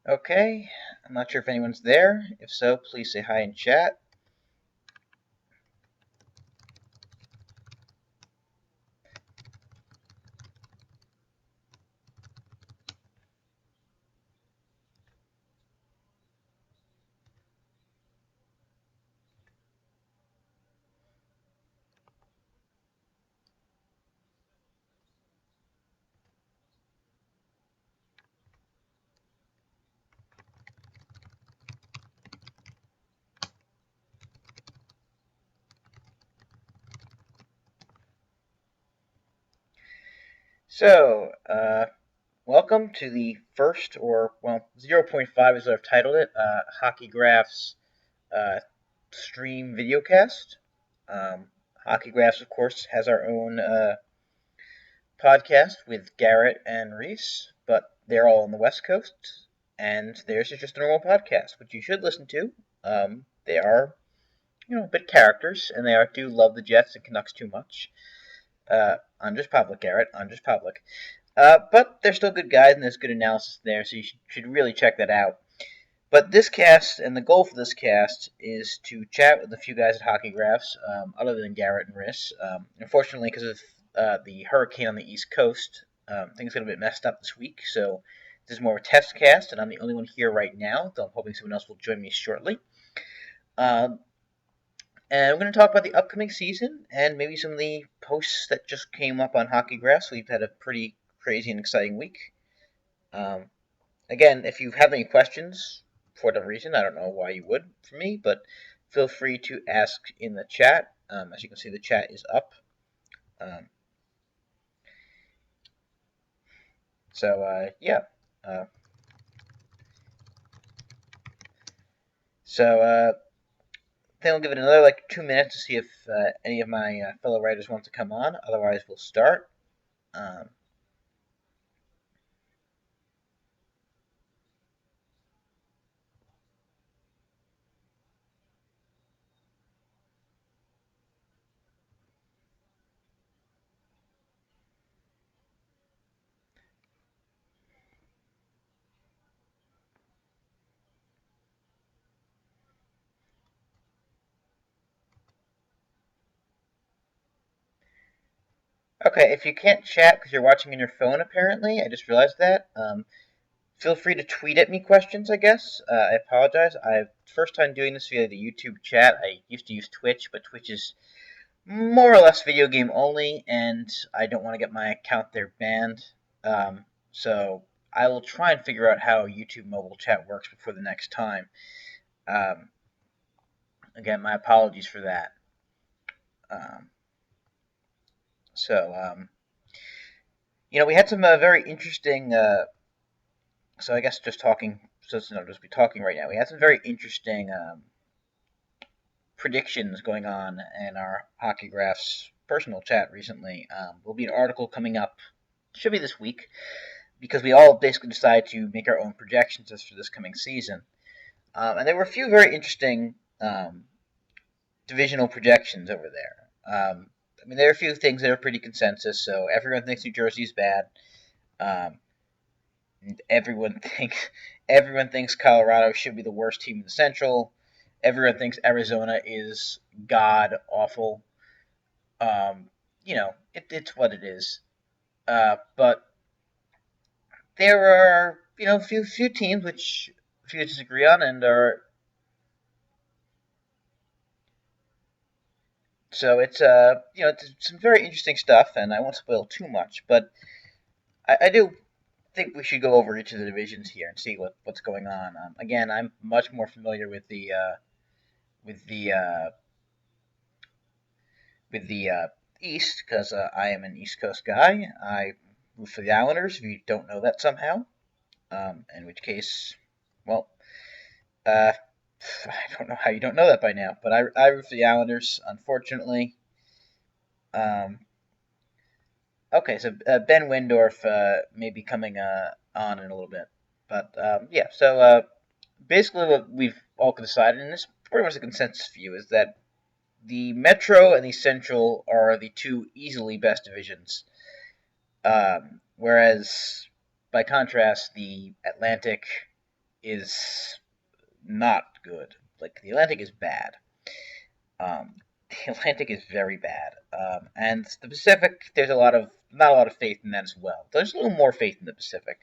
Okay, I'm not sure if anyone's there. If so, please say hi in chat. So, welcome to the first, or, well, 0.5 is what I've titled it, HockeyGraphs stream videocast. Um, HockeyGraphs, of course, has our own podcast with Garrett and Reese, but they're all on the West Coast, and theirs is just a normal podcast, which you should listen to. They are, a bit characters, and do love the Jets and Canucks too much. I'm just public, Garrett. I'm just public. But they're still good guys, and there's good analysis there, so you should really check that out. But this cast, and the goal for this cast, is to chat with a few guys at HockeyGraphs, other than Garrett and Riss. Unfortunately, because of the hurricane on the East Coast, things got a bit messed up this week, so this is more of a test cast, and I'm the only one here right now, though I'm hoping someone else will join me shortly. And we're going to talk about the upcoming season and maybe some of the posts that just came up on HockeyGraphs. We've had a pretty crazy and exciting week. Um, Again, if you have any questions, for whatever reason, I don't know why you would for me, but feel free to ask in the chat. As you can see, the chat is up. Um, yeah. Uh, so, then we'll give it another 2 minutes to see if any of my fellow writers want to come on. Otherwise, we'll start. Um, Okay, if you can't chat because you're watching on your phone, apparently, I just realized that. Feel free to tweet at me questions, I guess. I apologize. First time doing this via the YouTube chat. I used to use Twitch, but Twitch is more or less video game only, and I don't want to get my account there banned. So I will try and figure out how YouTube mobile chat works before the next time. Um, Again, my apologies for that. Um, so, we had some very interesting. So I guess just talking. So I'll just be talking right now. We had some very interesting predictions going on in our HockeyGraphs personal chat recently. Will be an article coming up. Should be this week because we all basically decided to make our own projections as for this coming season. And there were a few very interesting divisional projections over there. There are a few things that are pretty consensus. So everyone thinks New Jersey's bad. Um, everyone thinks everyone thinks Colorado should be the worst team in the Central. Everyone thinks Arizona is god awful. It's what it is. But there are few teams which few disagree on, and are so it's some very interesting stuff, and I won't spoil too much, but I do think we should go over each of the divisions here and see what's going on. Again, I'm much more familiar with with the uh, the East because I am an East Coast guy. I root for the Islanders. If you don't know that somehow, in which case, well, uh, I don't know how you don't know that by now, but I root for the Islanders. Unfortunately, um, okay, so Ben Windorf may be coming on in a little bit, but yeah. So basically, what we've all decided, and this is pretty much the consensus view, is that the Metro and the Central are the two easily best divisions, whereas by contrast, the Atlantic is not good. Like, the Atlantic is bad. Um, the Atlantic is very bad. And the Pacific, there's not a lot of faith in that as well. There's a little more faith in the Pacific.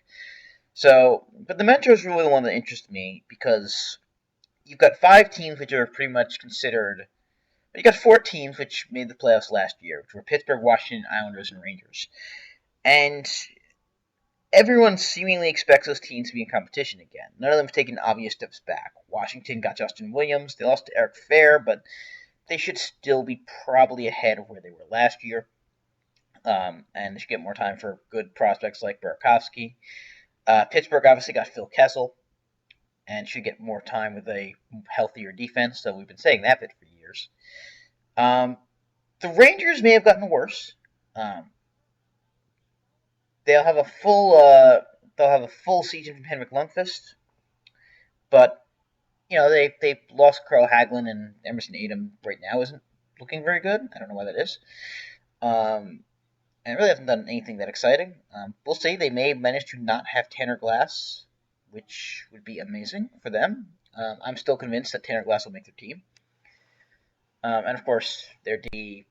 So, but the Metro is really the one that interests me because you've got 5 teams which are pretty much considered. You got 4 teams which made the playoffs last year, which were Pittsburgh, Washington, Islanders, and Rangers. And everyone seemingly expects those teams to be in competition again. None of them have taken obvious steps back. Washington got Justin Williams. They lost to Eric Fair, but they should still be probably ahead of where they were last year. And they should get more time for good prospects like Burakovsky. Pittsburgh obviously got Phil Kessel and should get more time with a healthier defense. So we've been saying that bit for years. The Rangers may have gotten worse. They'll have a full season from Henrik Lundqvist, but they lost Carl Hagelin, and Emerson Adem right now isn't looking very good. I don't know why that is. And really hasn't done anything that exciting. We'll see. They may manage to not have Tanner Glass, which would be amazing for them. I'm still convinced that Tanner Glass will make their team. And of course, their D.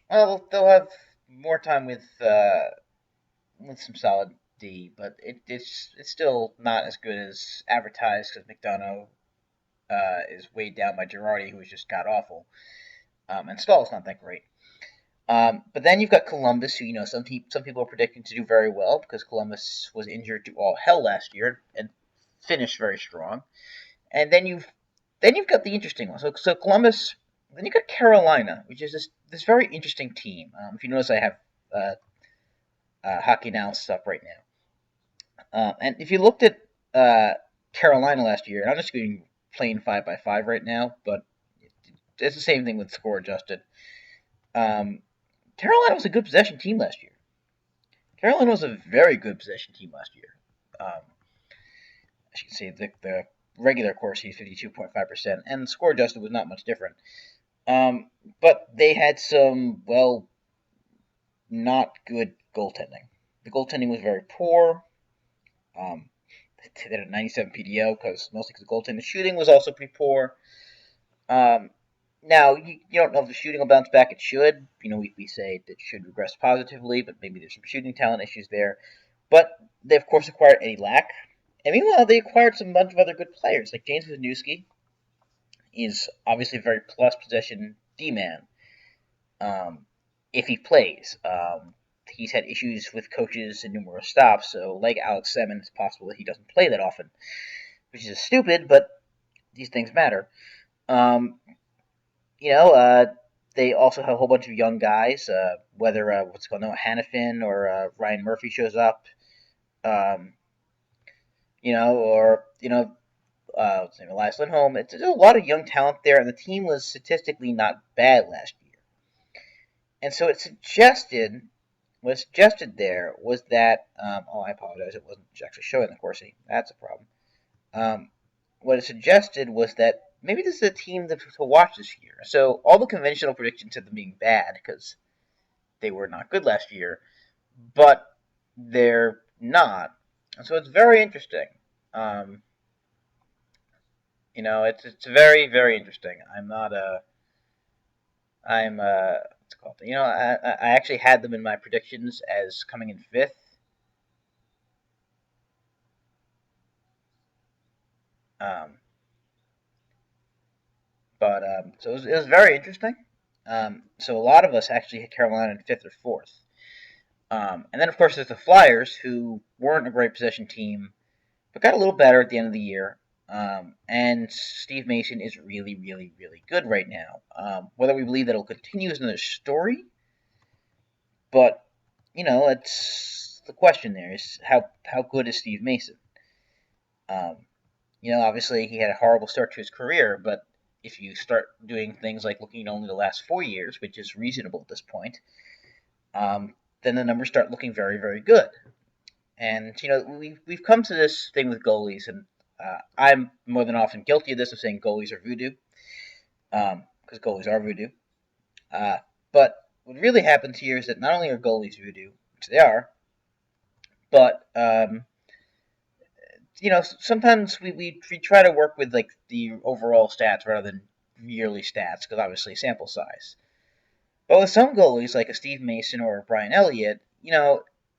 Well, they'll have more time with some solid D, but it's still not as good as advertised because McDonough is weighed down by Girardi, who was just god awful, and Stahl's not that great. But then you've got Columbus, who some people are predicting to do very well because Columbus was injured to all hell last year and finished very strong. And then you've got the interesting one. So Columbus. Then you've got Carolina, which is this very interesting team. If you notice, I have hockey analysis up right now. And if you looked at Carolina last year, and I'm just going plain 5x5 right now, but it's the same thing with score adjusted. Carolina was a good possession team last year. Carolina was a very good possession team last year. As you can see, the regular Corsi is 52.5%, and the score adjusted was not much different. But they had some, not good goaltending. The goaltending was very poor. They had a 97 PDO mostly because the goaltending. The shooting was also pretty poor. Now, you don't know if the shooting will bounce back. It should. We say that it should regress positively, but maybe there's some shooting talent issues there. But they, of course, acquired Eddie Lack. And meanwhile, they acquired some bunch of other good players, like James Wisniewski. Is obviously a very plus possession D-man if he plays. He's had issues with coaches and numerous stops, so like Alex Semin, it's possible that he doesn't play that often, which is stupid, but these things matter. They also have a whole bunch of young guys, whether Noah Hannafin or Ryan Murphy shows up, Elias Lindholm. There's a lot of young talent there, and the team was statistically not bad last year. And so what's suggested there was that, I apologize, it wasn't actually showing the Corsi. That's a problem. What it suggested was that maybe this is a team to watch this year. So all the conventional predictions of them being bad, because they were not good last year, but they're not. And so it's very interesting. It's very, very interesting. What's it called? I actually had them in my predictions as coming in 5th. So it was very interesting. So a lot of us actually had Carolina in 5th or 4th. And then, of course, there's the Flyers, who weren't a great possession team, but got a little better at the end of the year. And Steve Mason is really, really, really good right now. Whether we believe that it'll continue is another story, but it's the question there is how good is Steve Mason? Obviously he had a horrible start to his career, but if you start doing things like looking at only the last 4 years, which is reasonable at this point, then the numbers start looking very, very good. And we've come to this thing with goalies, and I'm more than often guilty of this, of saying goalies are voodoo, because goalies are voodoo. But what really happens here is that not only are goalies voodoo, which they are, but sometimes we try to work with like the overall stats rather than yearly stats because obviously sample size. But with some goalies like a Steve Mason or a Brian Elliott,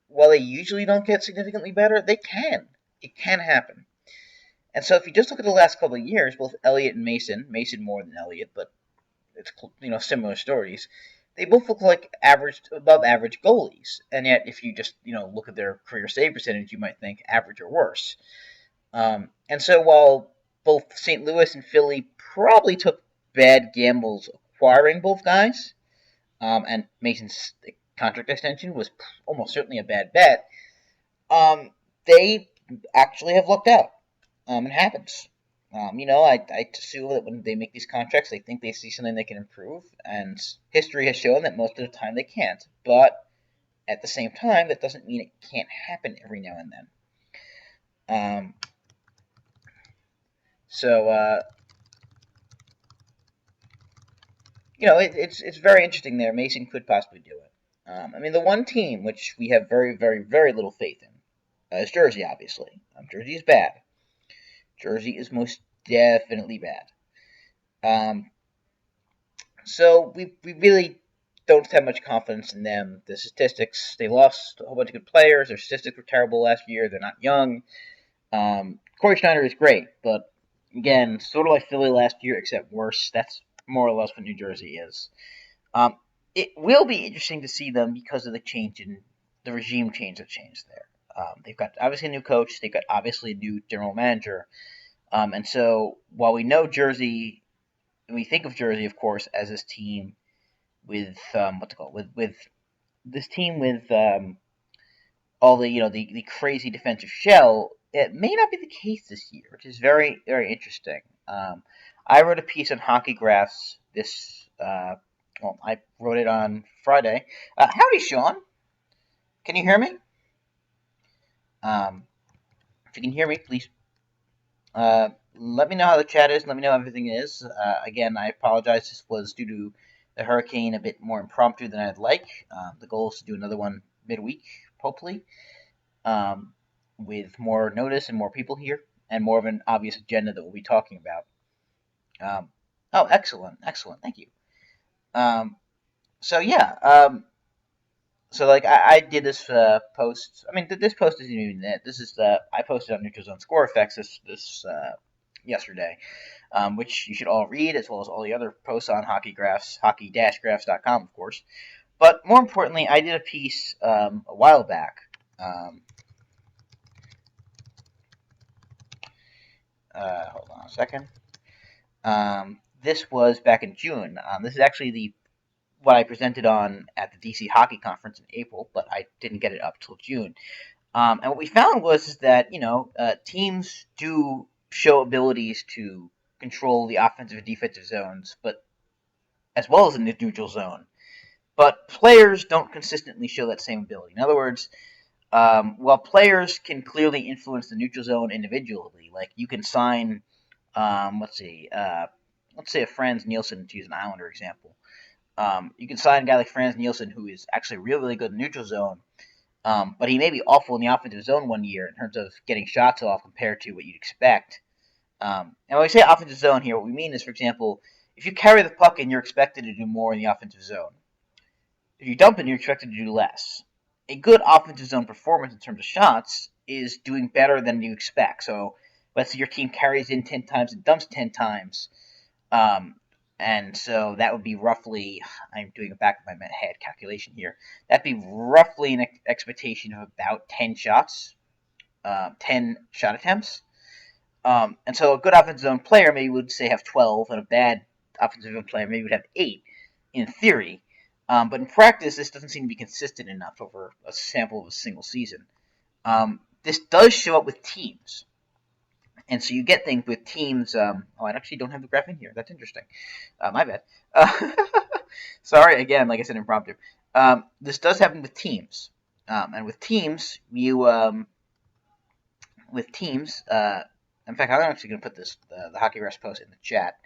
while they usually don't get significantly better, they can. It can happen. And so if you just look at the last couple of years, both Elliott and Mason more than Elliott, but it's similar stories. They both look like above average goalies, and yet if you just look at their career save percentage, you might think average or worse. And so while both St. Louis and Philly probably took bad gambles acquiring both guys, and Mason's contract extension was almost certainly a bad bet, they actually have lucked out. It happens. I assume that when they make these contracts, they think they see something they can improve, and history has shown that most of the time they can't. But at the same time, that doesn't mean it can't happen every now and then. It's very interesting there. Mason could possibly do it. The one team which we have very, very, very little faith in is Jersey, obviously. Jersey is bad. Jersey is most definitely bad. So we really don't have much confidence in them. The statistics, they lost a whole bunch of good players. Their statistics were terrible last year. They're not young. Corey Schneider is great, but again, sort of like Philly last year, except worse. That's more or less what New Jersey is. It will be interesting to see them because of the regime change that changed there. They've got obviously a new coach. They've got obviously a new general manager. And so while we know Jersey, we think of Jersey, of course, as this team with with this team with all the crazy defensive shell. It may not be the case this year, which is very, very interesting. I wrote a piece on HockeyGraphs this. I wrote it on Friday. Howdy, Sean. Can you hear me? If you can hear me, please let me know how the chat is. Let me know how everything is. Again, I apologize. This was due to the hurricane, a bit more impromptu than I'd like. The goal is to do another one midweek, hopefully, with more notice and more people here, and more of an obvious agenda that we'll be talking about. Oh, excellent. Thank you. So yeah. So like I did this post. This post isn't even it. This is I posted on Neutral Zone Score Effects this yesterday, which you should all read, as well as all the other posts on HockeyGraphs, hockey-graphs.com, of course. But more importantly, I did a piece a while back. Hold on a second. This was back in June. This is actually what I presented on at the DC Hockey Conference in April, but I didn't get it up till June. And what we found was that teams do show abilities to control the offensive and defensive zones, but as well as in the neutral zone. But players don't consistently show that same ability. In other words, while players can clearly influence the neutral zone individually, like you can sign, let's say a Franz Nielsen, to use an Islander example. You can sign a guy like Franz Nielsen, who is actually really, really good in the neutral zone, but he may be awful in the offensive zone one year in terms of getting shots off compared to what you'd expect. And when we say offensive zone here, what we mean is, for example, if you carry the puck and you're expected to do more in the offensive zone. If you dump it, you're expected to do less. A good offensive zone performance in terms of shots is doing better than you expect. So let's say your team carries in 10 times and dumps 10 times. And so that would be roughly, I'm doing a back of my head calculation here, that'd be roughly an expectation of about 10 shots, 10 shot attempts. And so a good offensive zone player maybe would say have 12, and a bad offensive zone player maybe would have 8 in theory. But in practice, this doesn't seem to be consistent enough over a sample of a single season. This does show up with teams. And so you get things with teams. I actually don't have the graph in here. That's interesting. My bad. Sorry, again, like I said, impromptu. This does happen with teams. And with teams, in fact, I'm actually going to put the HockeyGraphs post in the chat.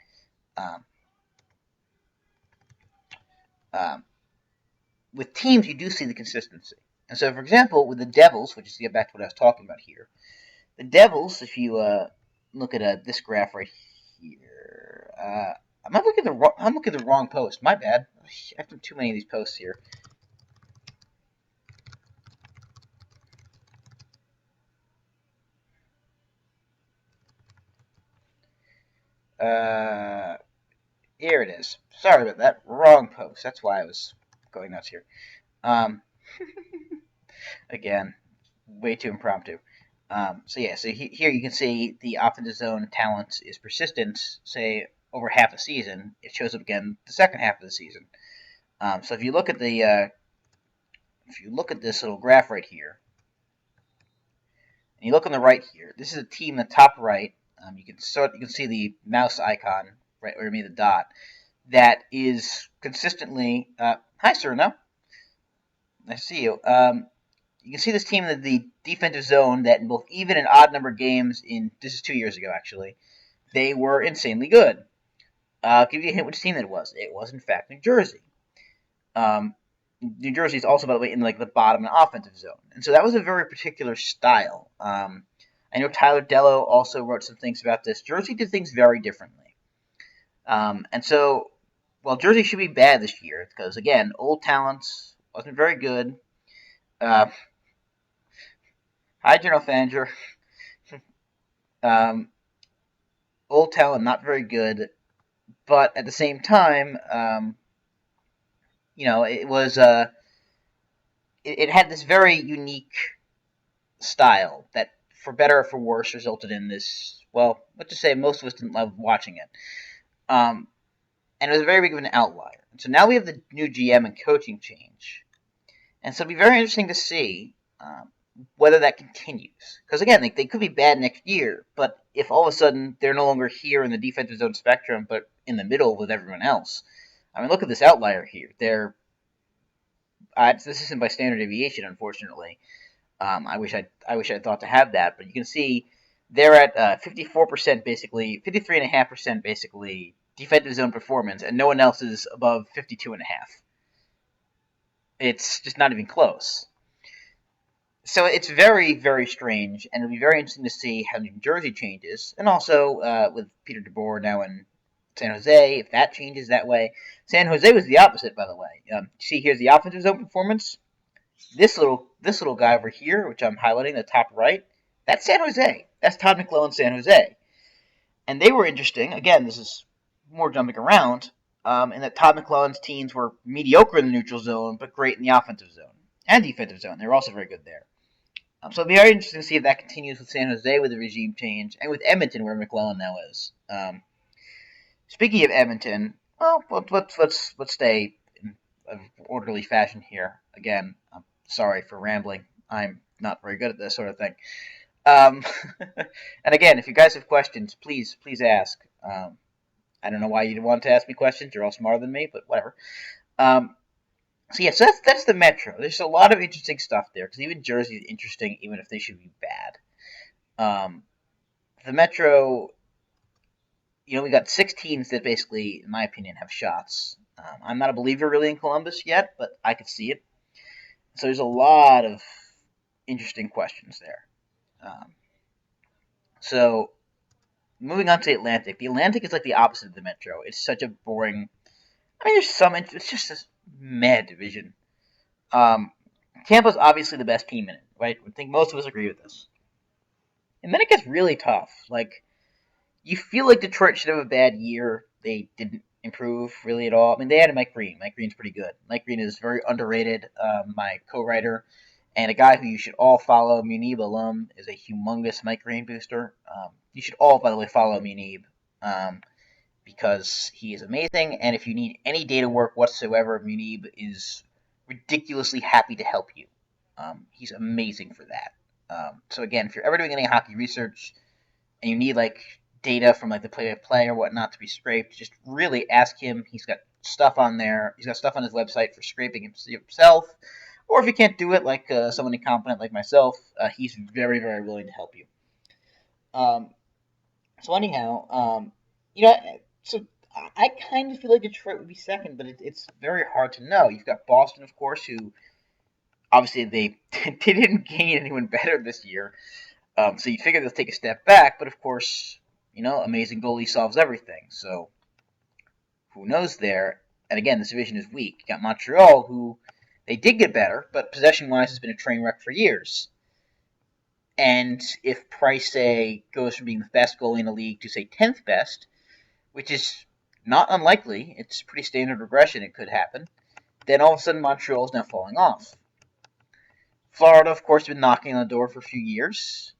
With teams, you do see the consistency. And so, for example, with the Devils, which is to get back to what I was talking about here, The Devils, if you look at this graph right here, I'm looking at the wrong post. My bad. I've done too many of these posts here. Here it is. Sorry about that. Wrong post. That's why I was going nuts here. Again, way too impromptu. So here you can see the offensive zone talent is persistent, say over half a season. It shows up again the second half of the season. So if you look at this little graph right here, and you look on the right here, this is a team in the top right. You can see the mouse icon right where the dot that is consistently. Hi, Serena. Nice to see you. You can see this team in the defensive zone that in both even and odd number games this is 2 years ago actually, they were insanely good. I'll give you a hint which team that was. It was in fact New Jersey. New Jersey is also, by the way, in like the bottom of the offensive zone, and so that was a very particular style. I know Tyler Dello also wrote some things about this. Jersey did things very differently, and so while Jersey should be bad this year because again, old talents wasn't very good. Hi, General Manager. Old talent, not very good, but at the same time, it was it had this very unique style that, for better or for worse, resulted in this. Well, let's just say most of us didn't love watching it, and it was very big of an outlier. And so now we have the new GM and coaching change, and so it'll be very interesting to see whether that continues. Because again, they could be bad next year, but if all of a sudden they're no longer here in the defensive zone spectrum, but in the middle with everyone else, I mean, look at this outlier here. This isn't by standard deviation, unfortunately. I wish I'd thought to have that, but you can see they're at 54% basically, 53.5% basically defensive zone performance, and no one else is above 52.5. It's just not even close. So it's very, very strange, and it'll be very interesting to see how New Jersey changes, and also with Peter DeBoer now in San Jose, if that changes that way. San Jose was the opposite, by the way. See, here's the offensive zone performance. This little guy over here, which I'm highlighting, the top right, that's San Jose. That's Todd McClellan, San Jose. And they were interesting. Again, this is more jumping around, in that Todd McClellan's teams were mediocre in the neutral zone, but great in the offensive zone and defensive zone. They were also very good there. So it'll be very interesting to see if that continues with San Jose with the regime change, and with Edmonton, where McClellan now is. Speaking of Edmonton, well, let's stay in an orderly fashion here. Again, I'm sorry for rambling. I'm not very good at this sort of thing. And again, if you guys have questions, please ask. I don't know why you want to ask me questions. You're all smarter than me, but whatever. So that's the Metro. There's a lot of interesting stuff there, because even Jersey is interesting, even if they should be bad. The Metro, we got 6 teams that basically, in my opinion, have shots. I'm not a believer really in Columbus yet, but I could see it. So there's a lot of interesting questions there. So moving on to the Atlantic. The Atlantic is like the opposite of the Metro. It's such a boring. I mean, it's just a mad division. Tampa's obviously the best team in it, right? I think most of us agree with this. And then it gets really tough. Like, you feel like Detroit should have a bad year. They didn't improve really at all. I mean, they had Mike Green. Mike Green's pretty good. Mike Green is very underrated. My co-writer and a guy who you should all follow, Munib alum, is a humongous Mike Green booster. You should all, by the way, follow Munib. Because he is amazing, and if you need any data work whatsoever, Munib is ridiculously happy to help you. He's amazing for that. So again, if you're ever doing any hockey research and you need like data from like the play-by-play or whatnot to be scraped, just really ask him. He's got stuff on there. He's got stuff on his website for scraping himself. Or if you can't do it, like someone incompetent like myself, he's very, very willing to help you. So anyhow, so I kind of feel like Detroit would be second, but it's very hard to know. You've got Boston, of course, who obviously they didn't gain anyone better this year. So you figure they'll take a step back, but of course, amazing goalie solves everything. So who knows there? And again, this division is weak. You got Montreal, who they did get better, but possession-wise has been a train wreck for years. And if Price, say, goes from being the best goalie in the league to, say, 10th best, which is not unlikely, it's pretty standard regression, it could happen, then all of a sudden Montreal is now falling off. Florida, of course, has been knocking on the door for a few years,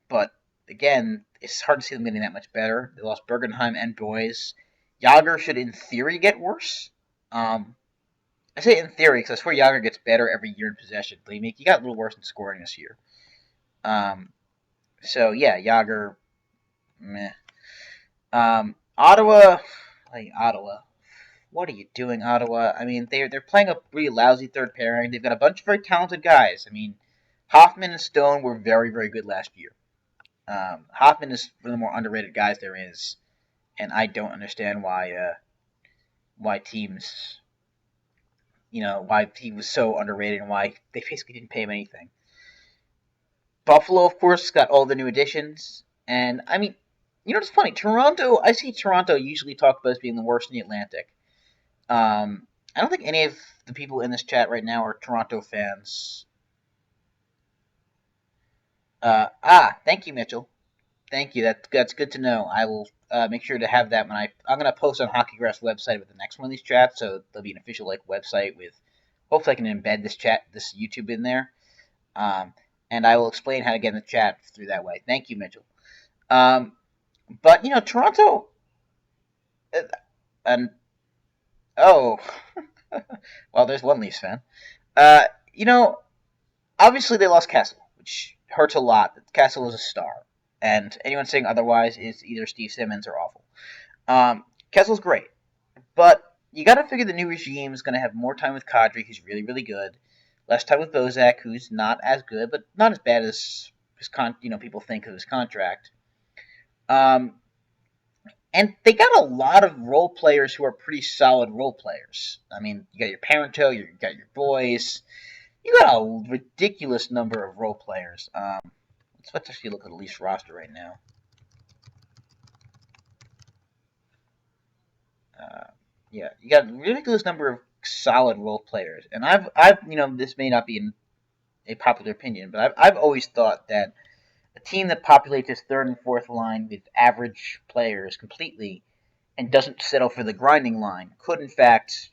but again, it's hard to see them getting that much better. They lost Bergenheim and Boyes. Yager should, in theory, get worse. I say in theory because I swear Yager gets better every year in possession. But he got a little worse in scoring this year. So yeah, Yager, meh. Ottawa, what are you doing, Ottawa? I mean, they're playing a really lousy third pairing. They've got a bunch of very talented guys. I mean, Hoffman and Stone were very, very good last year. Hoffman is one of the more underrated guys there is, and I don't understand why teams, why he was so underrated and why they basically didn't pay him anything. Buffalo, of course, got all the new additions, and I mean, it's funny. Toronto, I see Toronto usually talk about as being the worst in the Atlantic. I don't think any of the people in this chat right now are Toronto fans. Thank you, Mitchell. Thank you. That's good to know. I will make sure to have that when I'm going to post on HockeyGraphs website with the next one of these chats, so there'll be an official website with. Hopefully, I can embed this YouTube in there, and I will explain how to get in the chat through that way. Thank you, Mitchell. But Toronto, and well, there's one Leafs fan. Obviously they lost Kessel, which hurts a lot. Kessel is a star, and anyone saying otherwise is either Steve Simmons or awful. Kessel's great, but you got to figure the new regime is going to have more time with Kadri, who's really, really good, less time with Bozak, who's not as good, but not as bad as people think of his contract. And they got a lot of role players who are pretty solid role players. I mean, you got your Parento, you got your Boys. You got a ridiculous number of role players. Let's actually look at the Leafs roster right now. Yeah, you got a ridiculous number of solid role players. And I've this may not be a popular opinion, but I've always thought that a team that populates its third and fourth line with average players completely and doesn't settle for the grinding line could, in fact,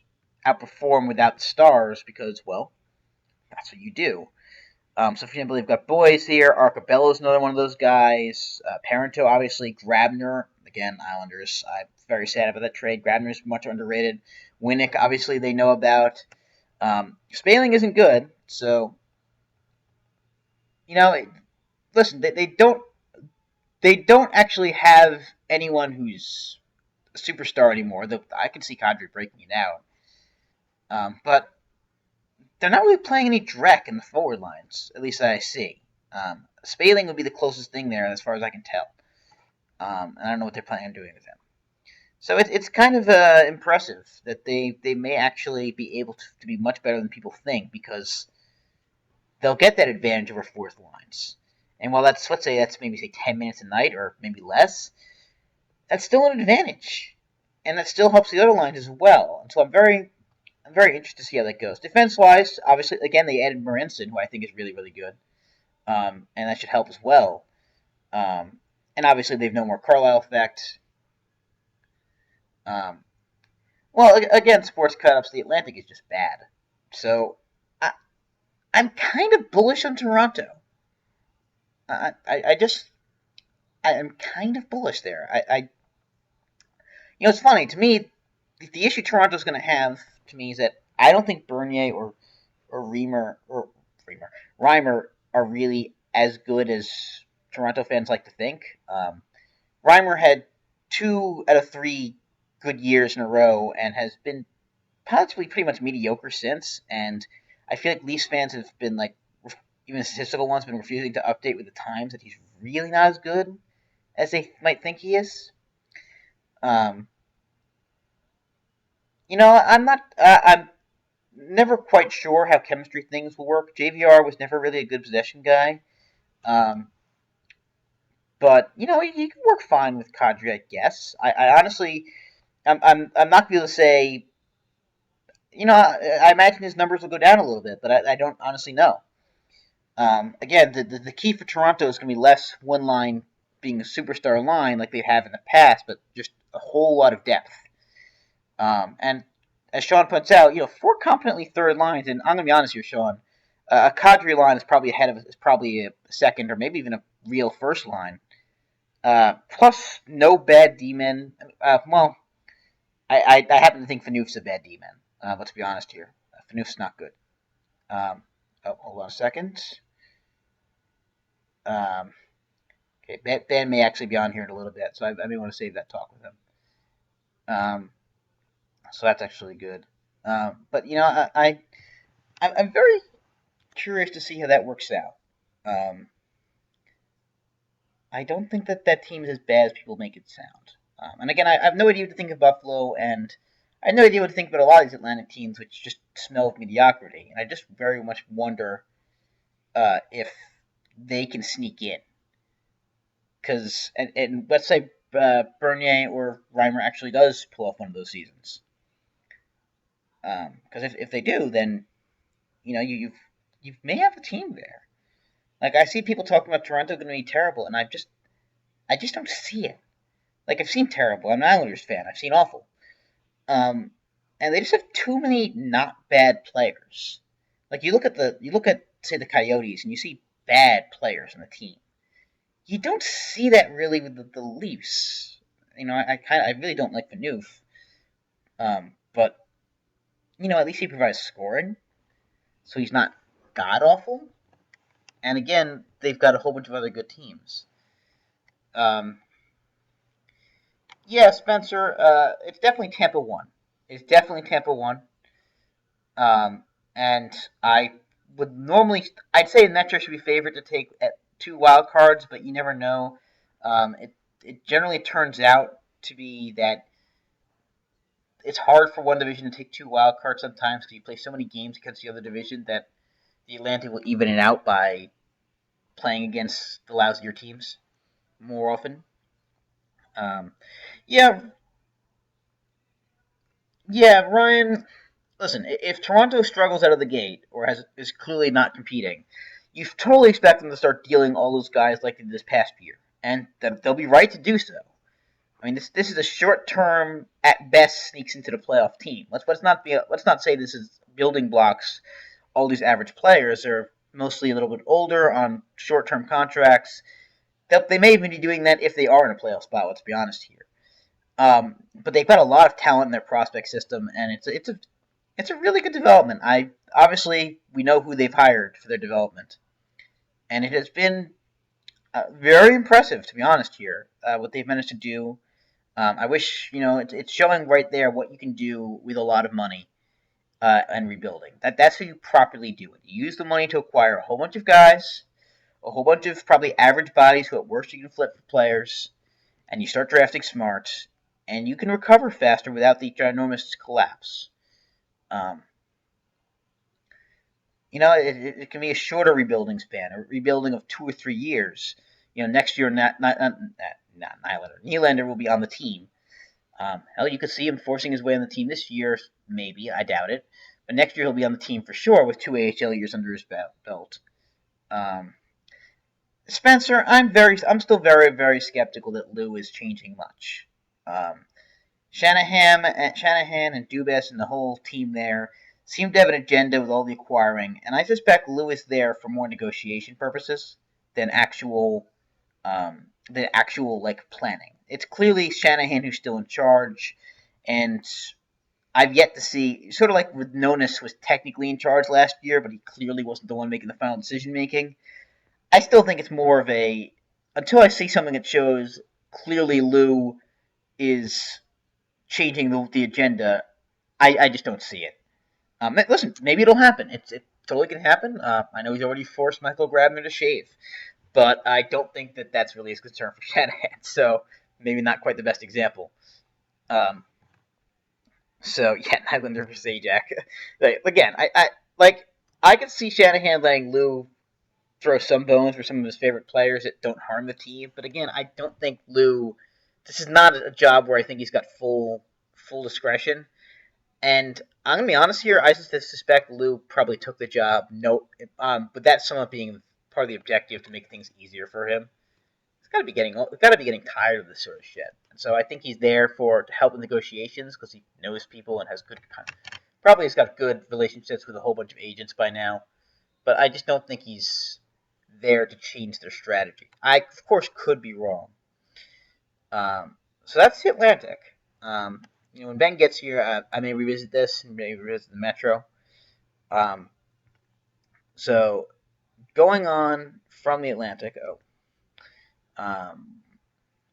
outperform without the stars because, well, that's what you do. So, for example, they've got Boys here. Arcabello's another one of those guys. Parento, obviously. Grabner, again, Islanders. I'm very sad about that trade. Grabner is much underrated. Winnick, obviously, they know about. Spaling isn't good, so listen, they don't actually have anyone who's a superstar anymore. I can see Kadri breaking it out, but they're not really playing any Drek in the forward lines, at least that I see. Spaling would be the closest thing there, as far as I can tell. And I don't know what they're planning on doing with him. So it's kind of impressive that they may actually be able to be much better than people think, because they'll get that advantage over fourth lines. And while let's say that's maybe 10 minutes a night or maybe less, that's still an advantage. And that still helps the other lines as well. And so I'm very interested to see how that goes. Defense-wise, obviously, again, they added Marinson, who I think is really, really good. And that should help as well. And obviously, they've no more Carlisle effect. Well, again, sports cut-ups, the Atlantic is just bad. So I'm kind of bullish on Toronto. I'm kind of bullish there. It's funny to me. The issue Toronto's going to have to me is that I don't think Bernier or Reimer are really as good as Toronto fans like to think. Reimer had 2 out of 3 good years in a row and has been possibly pretty much mediocre since. And I feel like Leafs fans have been even the statistical ones, been refusing to update with the times that he's really not as good as they might think he is. I'm never quite sure how chemistry things will work. JVR was never really a good possession guy. But he can work fine with Kadri, I guess. I honestly, I'm not going to be able to say. I imagine his numbers will go down a little bit, but I don't honestly know. Again, the key for Toronto is going to be less one line being a superstar line like they have in the past, but just a whole lot of depth. And as Sean points out, four competently third lines, and I'm going to be honest here, Sean, a Kadri line is probably a second or maybe even a real first line. Plus, no bad D-men. I happen to think Fanouf's a bad D-man. Let's be honest here. Fanouf's not good. Hold on a second. Okay, Ben may actually be on here in a little bit, so I may want to save that talk with him. So that's actually good. But I'm very curious to see how that works out. I don't think that team is as bad as people make it sound. And again, I have no idea what to think of Buffalo, and I have no idea what to think about a lot of these Atlantic teams, which just smell of mediocrity. And I just very much wonder if they can sneak in. Because, and let's say Bernier or Reimer actually does pull off one of those seasons. Because if they do, then you may have a team there. Like, I see people talking about Toronto going to be terrible, and I just don't see it. Like, I've seen terrible. I'm an Islanders fan. I've seen awful. And they just have too many not bad players. Like, you look at say the Coyotes, and you see bad players on the team. You don't see that really with the Leafs. I really don't like Phaneuf. But at least he provides scoring, so he's not god awful. And again, they've got a whole bunch of other good teams. Yeah, Spencer, it's definitely Tampa 1. It's definitely Tampa 1. And I'd say Metro should be favored to take at 2 wild cards, but you never know. It generally turns out to be that it's hard for one division to take 2 wild cards sometimes because you play so many games against the other division that the Atlantic will even it out by playing against the lousier teams more often. Yeah, Ryan. Listen, if Toronto struggles out of the gate or is clearly not competing, you totally expect them to start dealing all those guys like they did this past year, and they'll be right to do so. I mean, this is a short term, at best, sneaks into the playoff team. Let's not say this is building blocks. All these average players are mostly a little bit older on short term contracts. They may even be doing that if they are in a playoff spot. Let's be honest here. But they've got a lot of talent in their prospect system, and it's a really good development. Obviously we know who they've hired for their development, and it has been very impressive, to be honest here. What they've managed to do. I wish it's showing right there what you can do with a lot of money and rebuilding. That's how you properly do it. You use the money to acquire a whole bunch of guys, a whole bunch of probably average bodies who at worst you can flip for players, and you start drafting smart, and you can recover faster without the ginormous collapse. It can be a shorter rebuilding span, a rebuilding of 2 or 3 years. Next year, not Nylander. Nylander will be on the team. Hell, you could see him forcing his way on the team this year, maybe. I doubt it. But next year he'll be on the team for sure with 2 AHL years under his belt. Spencer, I'm still very, very skeptical that Lou is changing much. Shanahan and Dubas and the whole team there seem to have an agenda with all the acquiring, and I suspect Lou is there for more negotiation purposes than actual planning. It's clearly Shanahan who's still in charge, and I've yet to see, sort of like Nonis was technically in charge last year, but he clearly wasn't the one making the final decision making. I still think it's more of until I see something that shows clearly Lou is changing the agenda, I just don't see it. Listen, maybe it'll happen. It totally can happen. I know he's already forced Michael Grabner to shave, but I don't think that that's really his concern for Shanahan. So maybe not quite the best example. Nylander versus Zajac. Again, I could see Shanahan letting Lou throw some bones for some of his favorite players that don't harm the team. But again, I don't think Lou. This is not a job where I think he's got full discretion. And I'm gonna be honest here. I just suspect Lou probably took the job. No, but that's somewhat being part of the objective to make things easier for him. He's got to be getting tired of this sort of shit. And so I think he's there to help with negotiations because he knows people and has probably has got good relationships with a whole bunch of agents by now. But I just don't think he's there to change their strategy. I of course could be wrong. So that's the Atlantic. When Ben gets here, I may revisit this and maybe revisit the Metro. So going on from the Atlantic,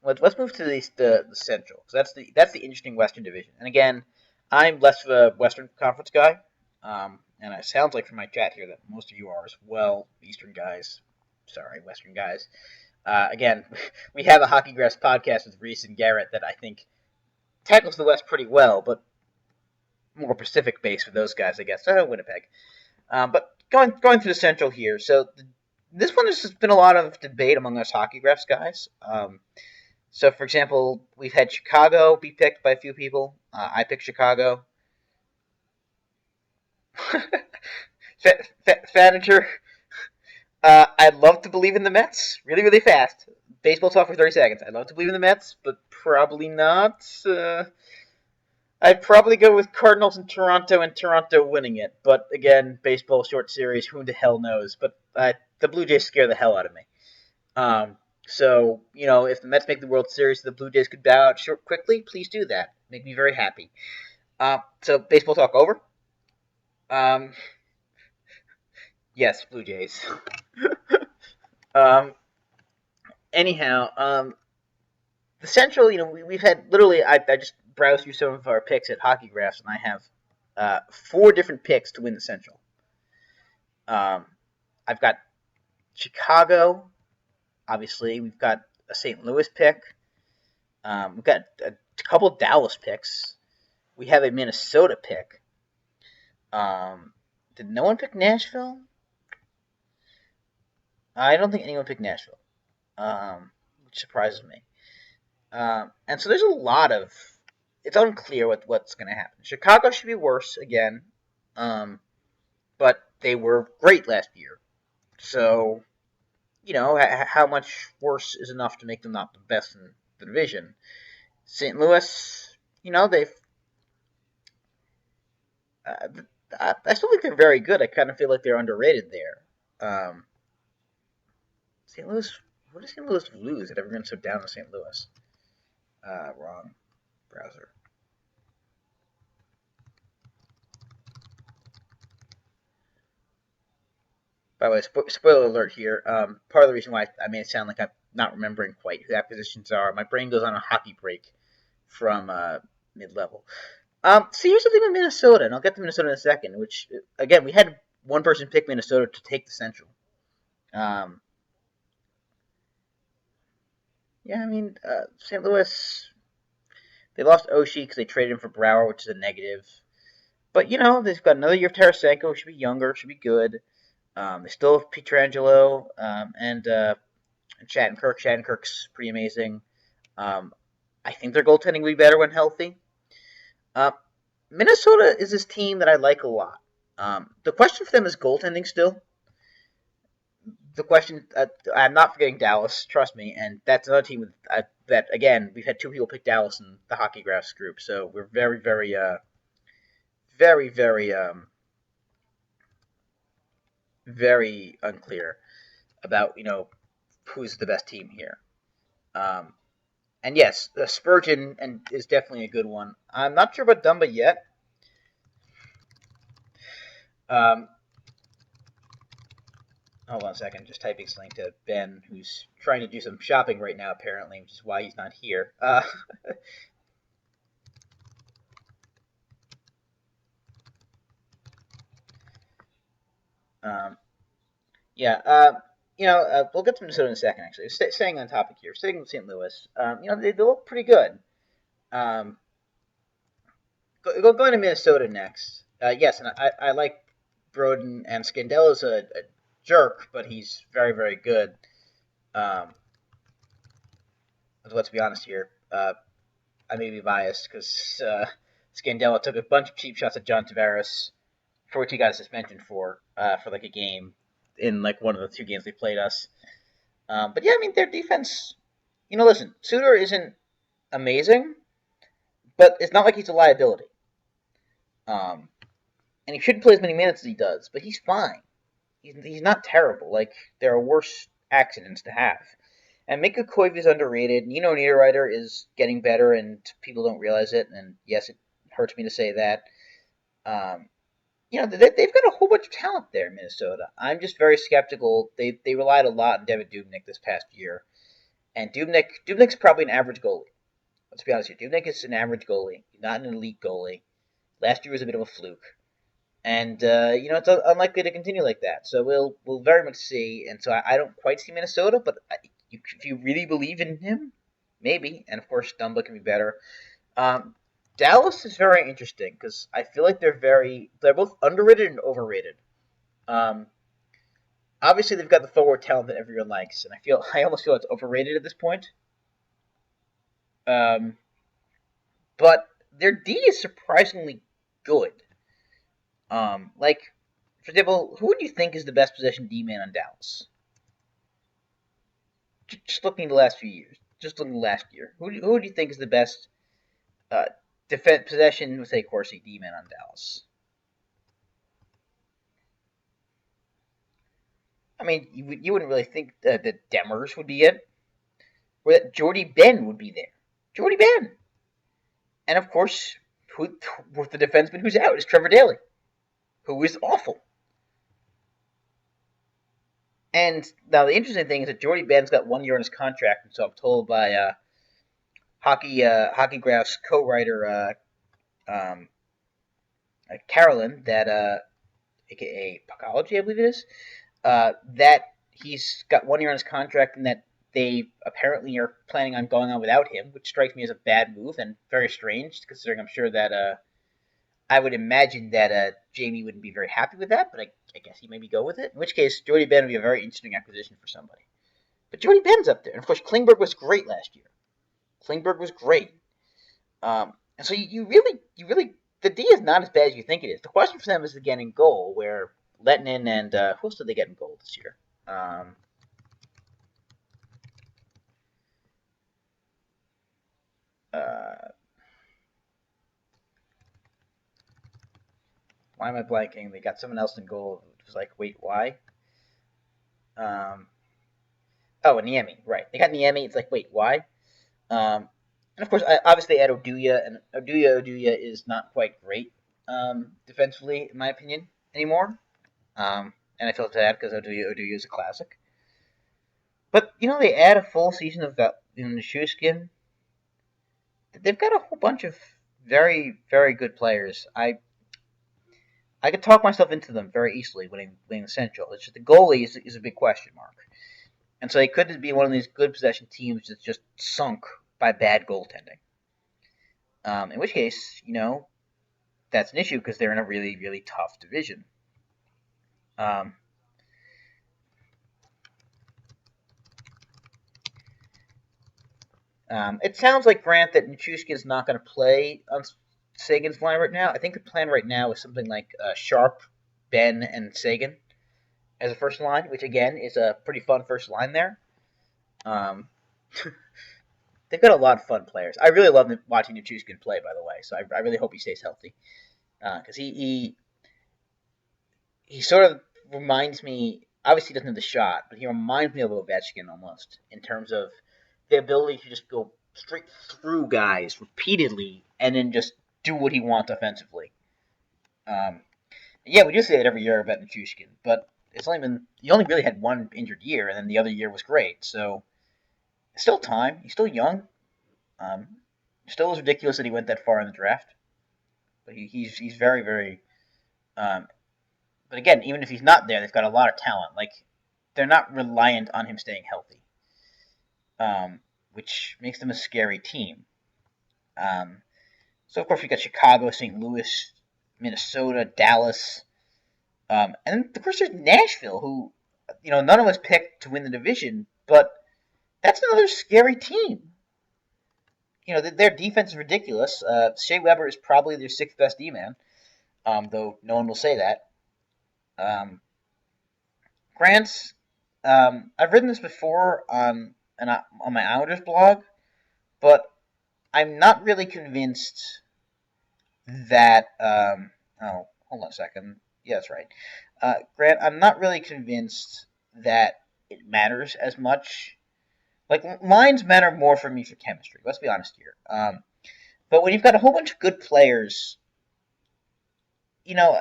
let's move to the Central. So that's the interesting Western Division. And again, I'm less of a Western Conference guy, and it sounds like from my chat here that most of you are as well, Eastern guys. Sorry, Western guys. Again, we have a HockeyGraphs podcast with Reese and Garrett that I think tackles the West pretty well, but more Pacific based for those guys, I guess. Winnipeg. But going through the Central here, so this one has been a lot of debate among us HockeyGraphs guys. So, for example, we've had Chicago be picked by a few people. I picked Chicago. Fanager. I'd love to believe in the Mets. Really, really fast. Baseball talk for 30 seconds. I'd love to believe in the Mets, but probably not. I'd probably go with Cardinals and Toronto winning it. But again, baseball short series, who the hell knows? But the Blue Jays scare the hell out of me. So, if the Mets make the World Series, the Blue Jays could bow out quickly. Please do that. Make me very happy. So, baseball talk over. Yes, Blue Jays. Anyhow, the Central, we've had literally, I just browsed through some of our picks at HockeyGraphs, and I have 4 different picks to win the Central. I've got Chicago, obviously. We've got a St. Louis pick. We've got a couple Dallas picks. We have a Minnesota pick. Did no one pick Nashville? I don't think anyone picked Nashville, which surprises me. And so there's a lot of... It's unclear what's going to happen. Chicago should be worse again, but they were great last year. So, how much worse is enough to make them not the best in the division? St. Louis, they've... I still think they're very good. I kind of feel like they're underrated there. St. Louis, what does St. Louis lose? I've ever been so down on St. Louis. Wrong browser. By the way, spoiler alert here. Part of the reason why I made it sound like I'm not remembering quite who acquisitions are, my brain goes on a hockey break from mid-level. So here's something with Minnesota, and I'll get to Minnesota in a second, which, again, we had one person pick Minnesota to take the Central. St. Louis, they lost Oshie because they traded him for Brouwer, which is a negative. But, they've got another year of Tarasenko, who should be younger, should be good. They still have Pietrangelo and Shattenkirk. Shattenkirk's pretty amazing. I think their goaltending will be better when healthy. Minnesota is this team that I like a lot. The question for them is goaltending still. The question, I'm not forgetting Dallas, trust me, and that's another team that, again, we've had 2 people pick Dallas in the HockeyGraphs group, so we're very, very, very, very, very unclear about, who's the best team here. And yes, Spurgeon is definitely a good one. I'm not sure about Dumba yet. Hold on a second, just typing something to Ben, who's trying to do some shopping right now, apparently, which is why he's not here. We'll get to Minnesota in a second, actually. Staying on topic here, staying with St. Louis, they look pretty good. Going to Minnesota next. Yes, and I like Broden, and Scandella's a jerk, but he's very, very good. Um, let's be honest here. I may be biased because Scandella took a bunch of cheap shots at John Tavares, for which he got a suspension for like a game in like one of the two games they played us. But yeah, I mean their defense. Listen, Suter isn't amazing, but it's not like he's a liability. Um, and he shouldn't play as many minutes as he does, but he's fine. He's not terrible. Like there are worse accidents to have. And Mika Koivu is underrated. Nino Niederreiter is getting better, and people don't realize it. And yes, it hurts me to say that. Um, they've got a whole bunch of talent there in Minnesota. I'm just very skeptical. They relied a lot on Devin Dubnyk this past year, and Dubnyk's probably an average goalie. Let's be honest here. Dubnyk is an average goalie, not an elite goalie. Last year was a bit of a fluke, and it's unlikely to continue like that. So we'll very much see. And so I don't quite see Minnesota, but if you really believe in him, maybe. And of course, Dumba can be better. Um, Dallas is very interesting because I feel like they're both underrated and overrated. Um, Obviously, they've got the forward talent that everyone likes, and I almost feel it's overrated at this point. Um, but their D is surprisingly good. Like, for example, who would you think is the best possession D man on Dallas? Just looking at the last few years, just looking at last year, who would you think is the best defense possession with a Corsi D man on Dallas? I mean, you wouldn't really think that Demers would be it, or that Jordy Ben would be there. Jordy Ben, and of course, with the defenseman who's out is Trevor Daley, who is awful. And now the interesting thing is that Jordy Ben's got 1 year on his contract, and so I'm told by HockeyGraphs co-writer um, Carolyn that aka Puckology, I believe it is, that he's got 1 year on his contract and that they apparently are planning on going on without him, which strikes me as a bad move and very strange, considering I'm sure that I would imagine that Jamie wouldn't be very happy with that, but I guess he maybe go with it. In which case, Jordy Ben would be a very interesting acquisition for somebody. But Jordy Ben's up there, and of course, Klingberg was great last year. Klingberg was great, and so you really, the D is not as bad as you think it is. The question for them is again in goal, where Lettinen and who else did they get in goal this year? Why am I blanking? They got someone else in goal. It was like, wait, why? Um, and Niemi, right? They got Niemi. It's like, wait, why? And of course, obviously, they had Oduya, and Oduya is not quite great defensively, in my opinion, anymore. And I feel bad because Oduya is a classic. But they add a full season of Nichushkin. They've got a whole bunch of very, very good players. I could talk myself into them very easily winning the Central. It's just the goalie is a big question mark. And so they could be one of these good possession teams that's just sunk by bad goaltending. In which case, that's an issue because they're in a really, really tough division. It sounds like, Grant, that Nichushkin is not going to play on Sagan's line right now. I think the plan right now is something like Sharp, Ben, and Sagan as a first line, which again is a pretty fun first line there. They've got a lot of fun players. I really love watching Nichushkin play, by the way. So I really hope he stays healthy because he sort of reminds me. Obviously, he doesn't have the shot, but he reminds me of Ovechkin almost in terms of the ability to just go straight through guys repeatedly and then just do what he wants offensively. Yeah, we do say that every year about Nichushkin, but he only really had one injured year, and then the other year was great. So it's still time. He's still young. Still is ridiculous that he went that far in the draft, but he's very, very. But again, even if he's not there, they've got a lot of talent. Like they're not reliant on him staying healthy, which makes them a scary team. So of course we got Chicago, St. Louis, Minnesota, Dallas, and of course there's Nashville, who none of us picked to win the division, but that's another scary team. Their defense is ridiculous. Shea Weber is probably their sixth best D-man, though no one will say that. Grant's, I've written this before on my Islanders blog, but I'm not really convinced that. Oh, hold on a second. Yeah, that's right. Grant, I'm not really convinced that it matters as much. Like, lines matter more for me for chemistry. Let's be honest here. But when you've got a whole bunch of good players, you know,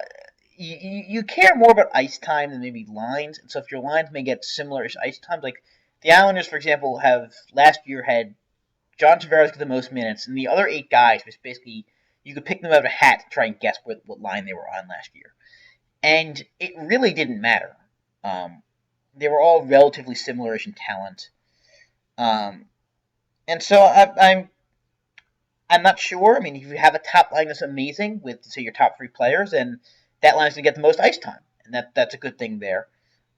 you care more about ice time than maybe lines. And so if your lines may get similar-ish ice times, like the Islanders, for example, have last year had John Tavares get the most minutes, and the other 8 guys was basically you could pick them out of a hat to try and guess what line they were on last year, and it really didn't matter. They were all relatively similar-ish in talent, and so I'm not sure. I mean, if you have a top line that's amazing with, say, your top 3 players, and that line's going to get the most ice time, and that's a good thing there.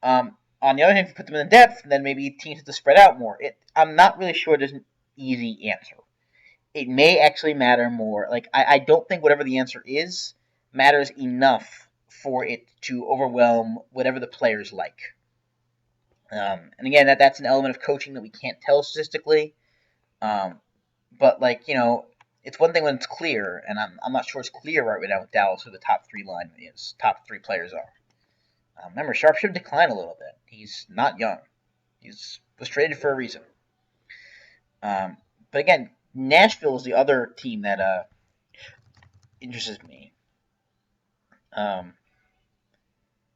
On the other hand, if you put them in the depth, then maybe teams have to spread out more. I'm not really sure there's an easy answer. It may actually matter more. Like, I don't think whatever the answer is matters enough for it to overwhelm whatever the players like. And again, that's an element of coaching that we can't tell statistically. But it's one thing when it's clear, and I'm not sure it's clear right now with Dallas who the top 3 line is, top 3 players are. Remember, Sharp should decline a little bit. He's not young. He was traded for a reason. But again, Nashville is the other team that interests me.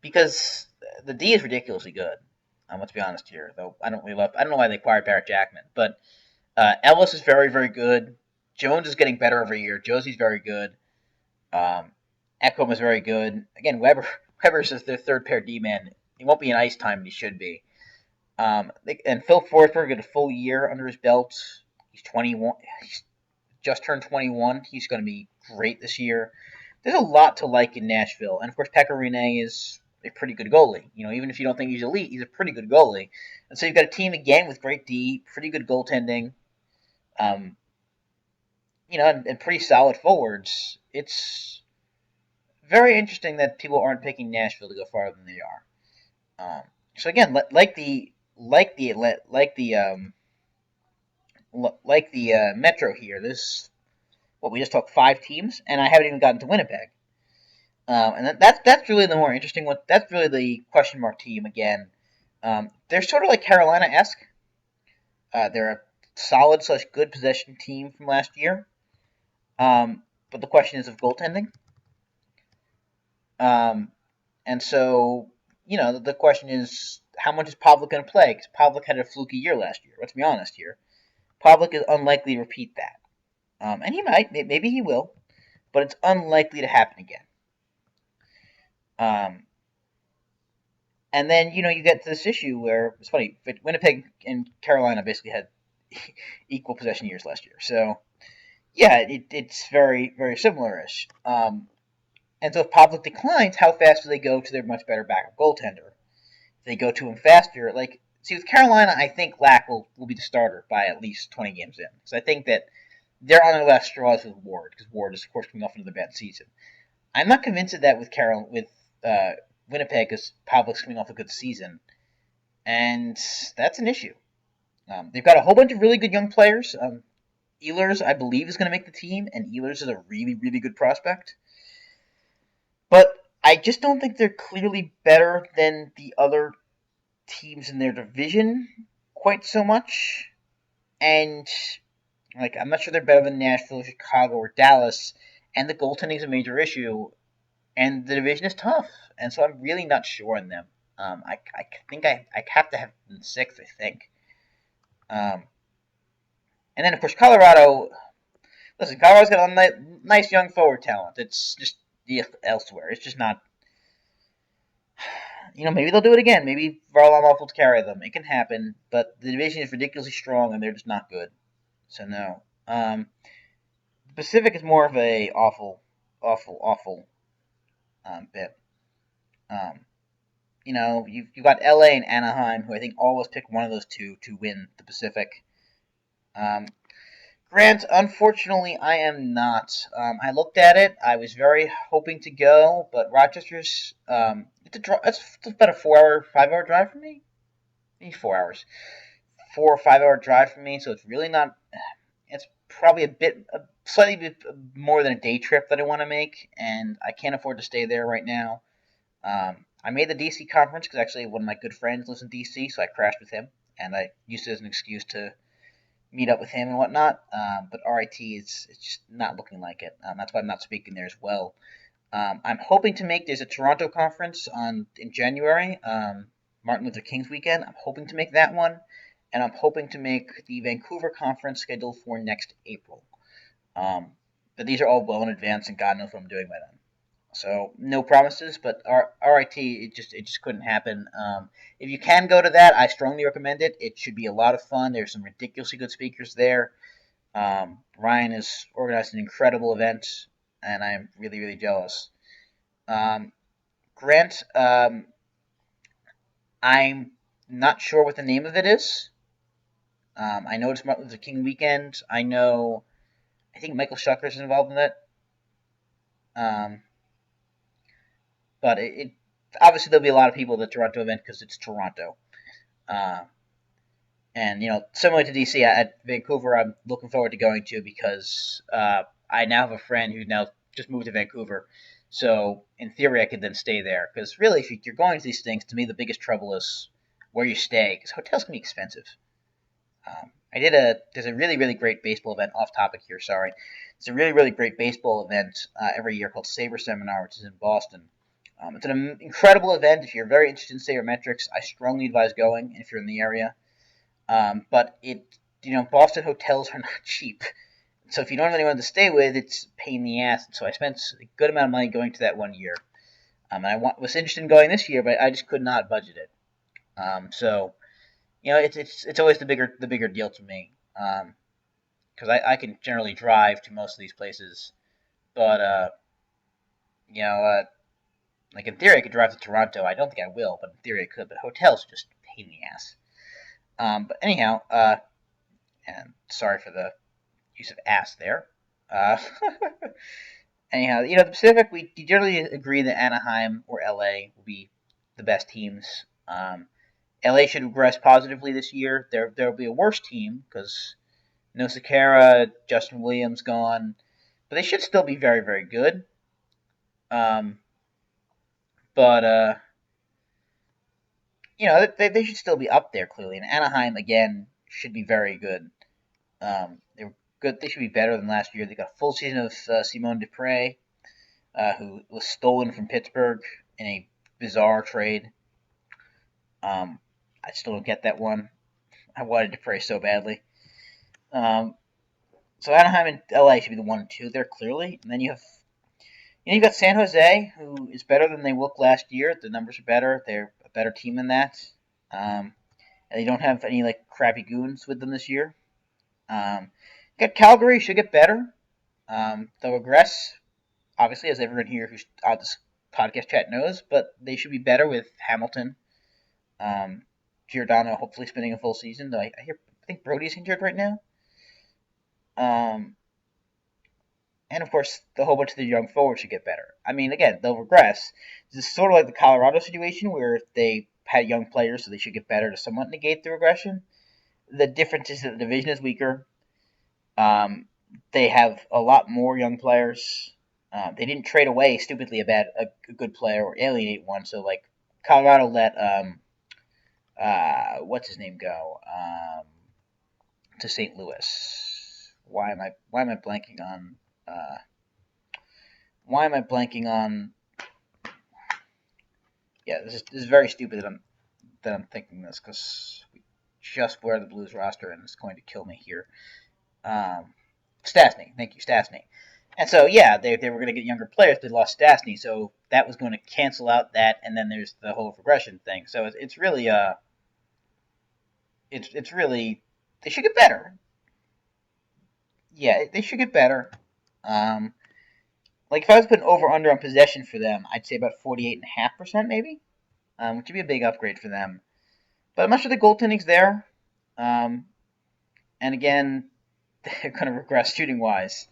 Because the D is ridiculously good. Let's be honest here, though. I don't know why they acquired Barrett Jackman, but Ellis is very, very good. Jones is getting better every year. Josie's very good. Ekholm is very good. Again, Weber's is their third pair D-man. He won't be in ice time, but he should be. And Phil Forsberg got a full year under his belt. He's 21. He's just turned 21. He's going to be great this year. There's a lot to like in Nashville. And, of course, Pekka Rinne is a pretty good goalie. Even if you don't think he's elite, he's a pretty good goalie. And so you've got a team, again, with great D, pretty good goaltending, and pretty solid forwards. It's very interesting that people aren't picking Nashville to go farther than they are. So again, like the Metro here. We just talked 5 teams, and I haven't even gotten to Winnipeg. And that's really the more interesting one. That's really the question mark team again. They're sort of like Carolina-esque. They're a solid / good possession team from last year. But the question is of goaltending. And so, the question is, how much is Pavlik going to play? Because Pavlik had a fluky year last year. Let's be honest here. Pavlik is unlikely to repeat that. And he might. Maybe he will. But it's unlikely to happen again. And then, you get to this issue where, it's funny, Winnipeg and Carolina basically had equal possession years last year. So, yeah, it's very, very similar-ish. And so if Pavlik declines, how fast do they go to their much better backup goaltender? If they go to him faster, with Carolina, I think Lack will be the starter by at least 20 games in. Because I think that they're on their last straws with Ward, because Ward is, of course, coming off another bad season. I'm not convinced of that with Winnipeg, because Pavlik's coming off a good season. And that's an issue. They've got a whole bunch of really good young players. Ehlers, I believe, is going to make the team, and Ehlers is a really, really good prospect. But I just don't think they're clearly better than the other teams in their division quite so much. And, I'm not sure they're better than Nashville, Chicago, or Dallas. And the goaltending is a major issue. And the division is tough. And so I'm really not sure on them. I think I have to have them 6th, I think. And then, of course, Colorado. Listen, Colorado's got a nice young forward talent. It's just elsewhere. It's just not. Maybe they'll do it again. Maybe Varlamov will carry them. It can happen, but the division is ridiculously strong, and they're just not good. So no. The Pacific is more of a awful bit. you've got LA and Anaheim, who I think always pick one of those two to win the Pacific. Grant, unfortunately, I am not. I looked at it. I was very hoping to go, but Rochester's it's about a 4 hour, 5 hour drive for me. Maybe 4 hours, 4 or 5 hour drive for me. So it's really not. It's probably slightly bit more than a day trip that I want to make, and I can't afford to stay there right now. I made the DC conference because actually one of my good friends lives in DC, so I crashed with him, and I used it as an excuse to meet up with him and whatnot. But RIT it's just not looking like it. That's why I'm not speaking there as well. I'm hoping to make there's a Toronto conference in January, Martin Luther King's weekend. I'm hoping to make that one, and I'm hoping to make the Vancouver conference scheduled for next April. But these are all well in advance, and God knows what I'm doing by then. So no promises, but RIT it just couldn't happen. If you can go to that, I strongly recommend it. It should be a lot of fun. There's some ridiculously good speakers there. Ryan has organized an incredible event, and I'm really really jealous. Grant, I'm not sure what the name of it is. I know it's Martin Luther King weekend. I think Michael Shuckers is involved in it. But it obviously there'll be a lot of people at the Toronto event because it's Toronto. And similar to DC, at Vancouver, I'm looking forward to going to because I now have a friend who now just moved to Vancouver. So in theory, I could then stay there. Because really, if you're going to these things, to me, the biggest trouble is where you stay. Because hotels can be expensive. There's a really, really great baseball event, off topic here, sorry. It's a really, really great baseball event every year called Sabre Seminar, which is in Boston. It's an incredible event. If you're very interested in sabermetrics, I strongly advise going if you're in the area. But Boston hotels are not cheap. So if you don't have anyone to stay with, it's a pain in the ass. So I spent a good amount of money going to that one year. And I was interested in going this year, but I just could not budget it. So it's always the bigger deal to me. Because I can generally drive to most of these places, but like in theory I could drive to Toronto. I don't think I will, but in theory I could. But hotels are just a pain in the ass. But anyhow, and sorry for the use of ass there. Anyhow, the Pacific, we generally agree that Anaheim or LA will be the best teams. LA should regress positively this year. There will be a worse team because no Sakara, Justin Williams gone, but they should still be very, very good. But they should still be up there clearly. And Anaheim again should be very good. They were good. They should be better than last year. They got a full season of Simone Dupre, who was stolen from Pittsburgh in a bizarre trade. I still don't get that one. I wanted Dupre so badly. So Anaheim and LA should be the 1 and 2 there clearly, and then you've got San Jose, who is better than they looked last year. The numbers are better. They're a better team than that. And they don't have any crappy goons with them this year. You got Calgary, should get better. They'll regress, obviously, as everyone here who's on this podcast chat knows, but they should be better with Hamilton. Giordano hopefully spending a full season. Though I think Brody's injured right now. And of course, the whole bunch of the young forwards should get better. I mean, again, they'll regress. This is sort of like the Colorado situation where they had young players, so they should get better to somewhat negate the regression. The difference is that the division is weaker. They have a lot more young players. They didn't trade away stupidly a good player or alienate one. So Colorado let what's his name go to St. Louis. Why am I blanking on? Why am I blanking on? Yeah, this is very stupid that I'm thinking this because we just wear the Blues roster and it's going to kill me here. Stastny, thank you, Stastny. And so yeah, they were going to get younger players. They lost Stastny, so that was going to cancel out that. And then there's the whole regression thing. So it's really it's really they should get better. Yeah, they should get better. If I was putting over under on possession for them, I'd say about 48.5% maybe. which would be a big upgrade for them. But I'm not sure the goaltending's there. Um, and again, they're going to regress shooting wise.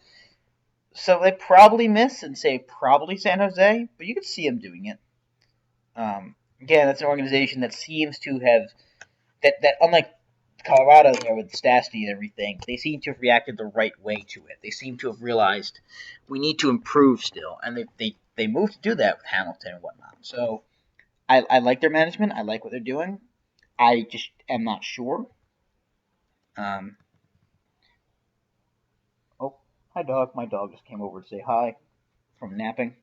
So they probably miss and say probably San Jose, but you could see them doing it. Again, that's an organization that seems to have that unlike Colorado there with Stastny and everything, they seem to have reacted the right way to it. They seem to have realized we need to improve still, and they moved to do that with Hamilton and whatnot. So I like their management. I like what they're doing. I just am not sure. Um, oh, hi dog. My dog just came over to say hi from napping.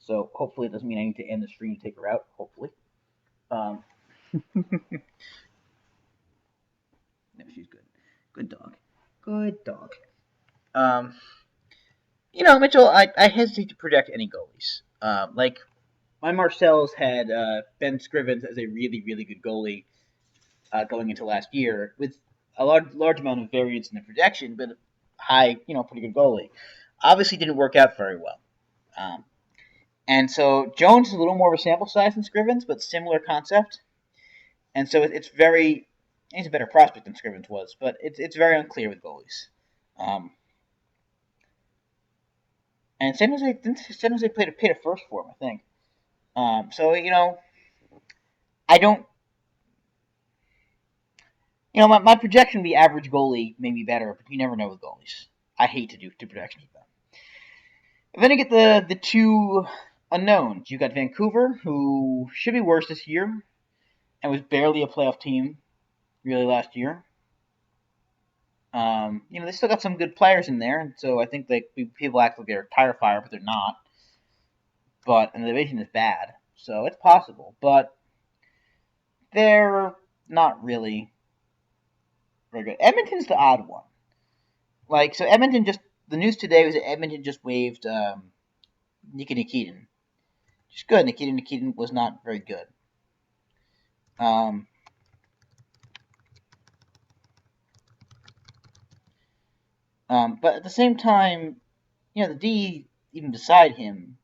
So hopefully it doesn't mean I need to end the stream to take her out. Hopefully. Um, no, she's good. Good dog. Good dog. Um, Mitchell, I hesitate to project any goalies. Like my Marcel's had Ben Scrivens as a really, really good goalie going into last year with a large amount of variance in the projection, but high, pretty good goalie. Obviously, didn't work out very well. And so Jones is a little more of a sample size than Scrivens, but similar concept. And so it's very, he's a better prospect than Scrivens was, but it's very unclear with goalies. And San Jose paid a first for him, I think. So I don't. My projection would be average goalie, maybe better, but you never know with goalies. I hate to do projections with them. And then you get the two unknowns. You got Vancouver, who should be worse this year, and was barely a playoff team, really last year. They still got some good players in there, and so I think people act like they're tire fire, but they're not. And the division is bad, so it's possible. But they're not really very good. Edmonton's the odd one. So Edmonton the news today was that Edmonton just waived Nikita Nikitin. Just good. Nikita Nikitin was not very good. But at the same time, the D even beside him,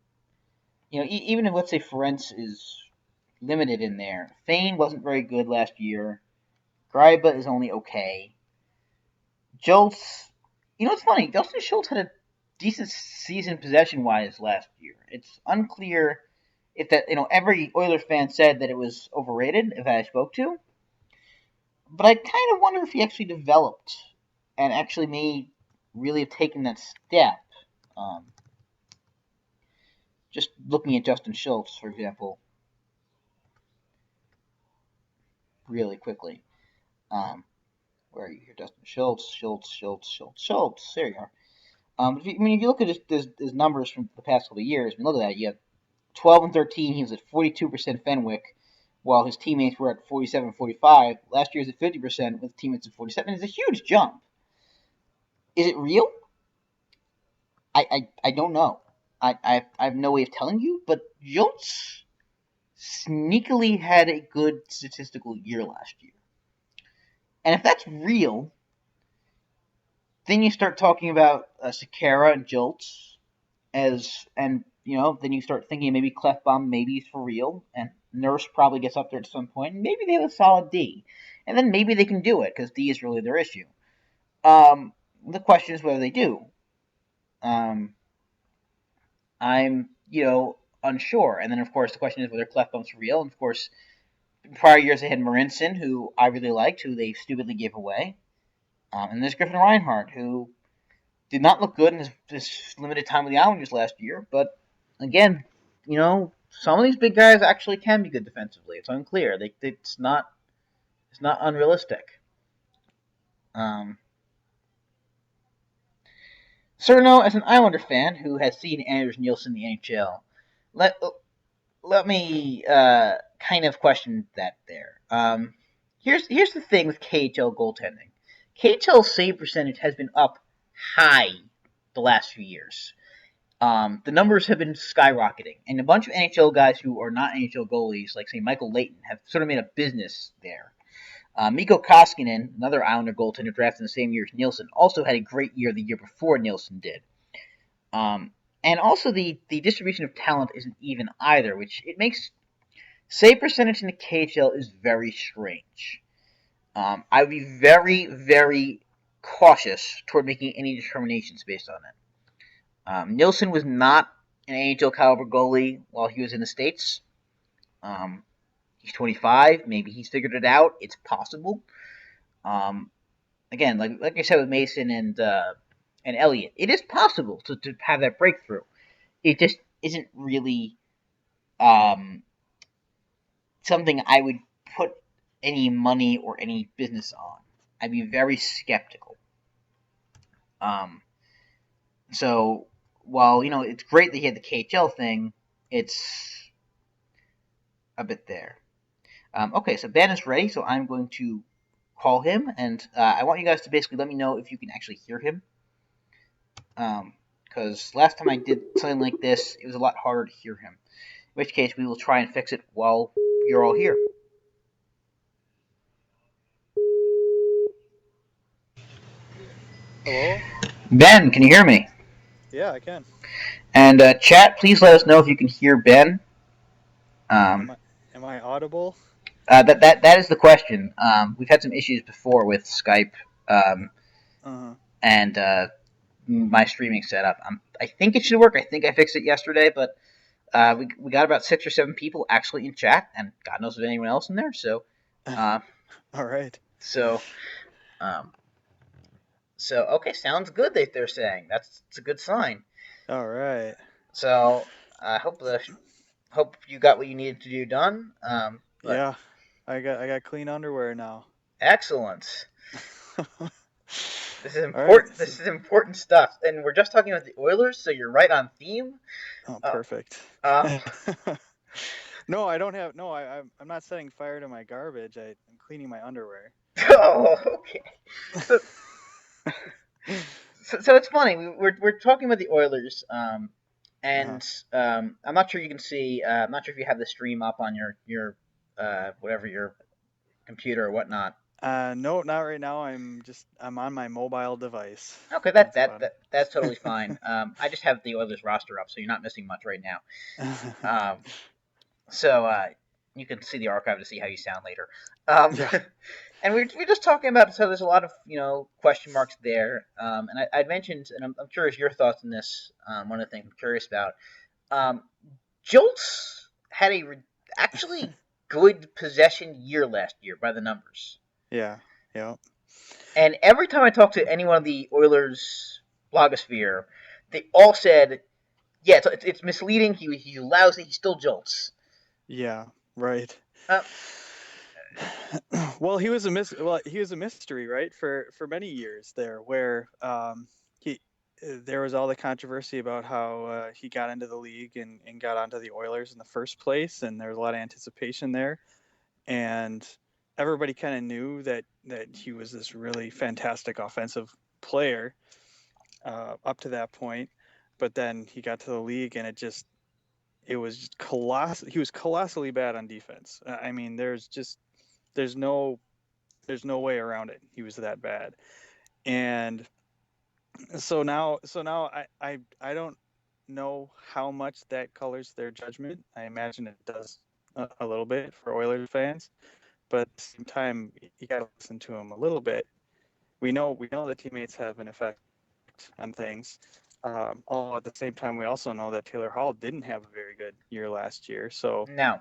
even if let's say Ferenc is limited in there, Fane wasn't very good last year. Greiba is only okay. Joltz, it's funny. Dustin Schultz had a decent season possession-wise last year. It's unclear if that, every Oilers fan said that it was overrated, if I spoke to. But I kind of wonder if he actually developed and actually may really have taken that step. Just looking at Justin Schultz, for example, really quickly. Where are you here? Dustin Schultz. There you are. If you look at his numbers from the past couple of years, look at that. You have 12 and 13. He was at 42% Fenwick, while his teammates were at 47 and 45. Last year he was at 50% with teammates at 47. It's a huge jump. Is it real? I don't know. I have no way of telling you, but Schultz sneakily had a good statistical year last year. And if that's real, then you start talking about Sekera and Joltz then you start thinking maybe Clefbaum maybe is for real, and Nurse probably gets up there at some point, and maybe they have a solid D. And then maybe they can do it, because D is really their issue. The question is whether they do. I'm, unsure. And then, of course, the question is whether Clefbaum's for real. And, of course, in prior years they had Marinson, who I really liked, who they stupidly gave away. And there's Griffin Reinhart, who did not look good in his limited time with the Islanders last year. But, again, some of these big guys actually can be good defensively. It's unclear. It's not unrealistic. Cerno, as an Islander fan who has seen Anders Nielsen in the NHL, let me kind of question that there. Here's the thing with KHL goaltending. KHL save percentage has been up high the last few years. The numbers have been skyrocketing, and a bunch of NHL guys who are not NHL goalies, like say Michael Leighton, have sort of made a business there. Mikko Koskinen, another Islander goaltender drafted in the same year as Nielsen, also had a great year the year before Nielsen did. And also the distribution of talent isn't even either, which it makes Save percentage in the KHL is very strange. I would be very, very cautious toward making any determinations based on it. Nilsson was not an AHL caliber goalie while he was in the States. He's 25. Maybe he's figured it out. It's possible. Again, like I said with Mason and Elliott, it is possible to have that breakthrough. It just isn't really something I would put any money or any business on. I'd be very skeptical. So while it's great that he had the KHL thing, it's a bit there. Okay, so Ben is ready, so I'm going to call him, and I want you guys to basically let me know if you can actually hear him. Because last time I did something like this, it was a lot harder to hear him. In which case, we will try and fix it while you're all here. Hello? Ben, can you hear me? Yeah, I can. And chat, please let us know if you can hear Ben. Am I audible? That is the question. We've had some issues before with Skype and my streaming setup. I think it should work. I think I fixed it yesterday, but we got about 6 or 7 people actually in chat, and God knows if anyone else in there. So, all right. So okay, sounds good. They're saying it's a good sign. All right. So I hope you got what you needed to do done. Yeah, I got clean underwear now. Excellent. This is important. Right. This is important stuff, and we're just talking about the Oilers, so you're right on theme. Oh, perfect. No, I don't have. No, I'm not setting fire to my garbage. I'm cleaning my underwear. Oh, okay. So it's funny. We're talking about the Oilers, and I'm not sure you can see. I'm not sure if you have the stream up on your whatever your computer or whatnot. No, not right now. I'm on my mobile device. Okay, that's totally fine. I just have the Oilers roster up, so you're not missing much right now. So you can see the archive to see how you sound later. Yeah. And we're just talking about, so there's a lot of question marks there. And I'd mentioned, and I'm curious your thoughts on this. One of the things I'm curious about, Jolts had a actually good possession year last year by the numbers. Yeah. And every time I talk to anyone of the Oilers blogosphere, they all said, yeah, it's misleading. He's lousy. He still jolts. Yeah, right. Well, he was a mystery, right? For many years there, where there was all the controversy about how he got into the league and got onto the Oilers in the first place, and there was a lot of anticipation there, and everybody kind of knew that he was this really fantastic offensive player up to that point, but then he got to the league and it was colossal. He was colossally bad on defense. I mean, there's no way around it. He was that bad, and so now I don't know how much that colors their judgment. I imagine it does a little bit for Oilers fans, but at the same time, you got to listen to him a little bit. We know the teammates have an effect on things. All at the same time, we also know that Taylor Hall didn't have a very good year last year. So no,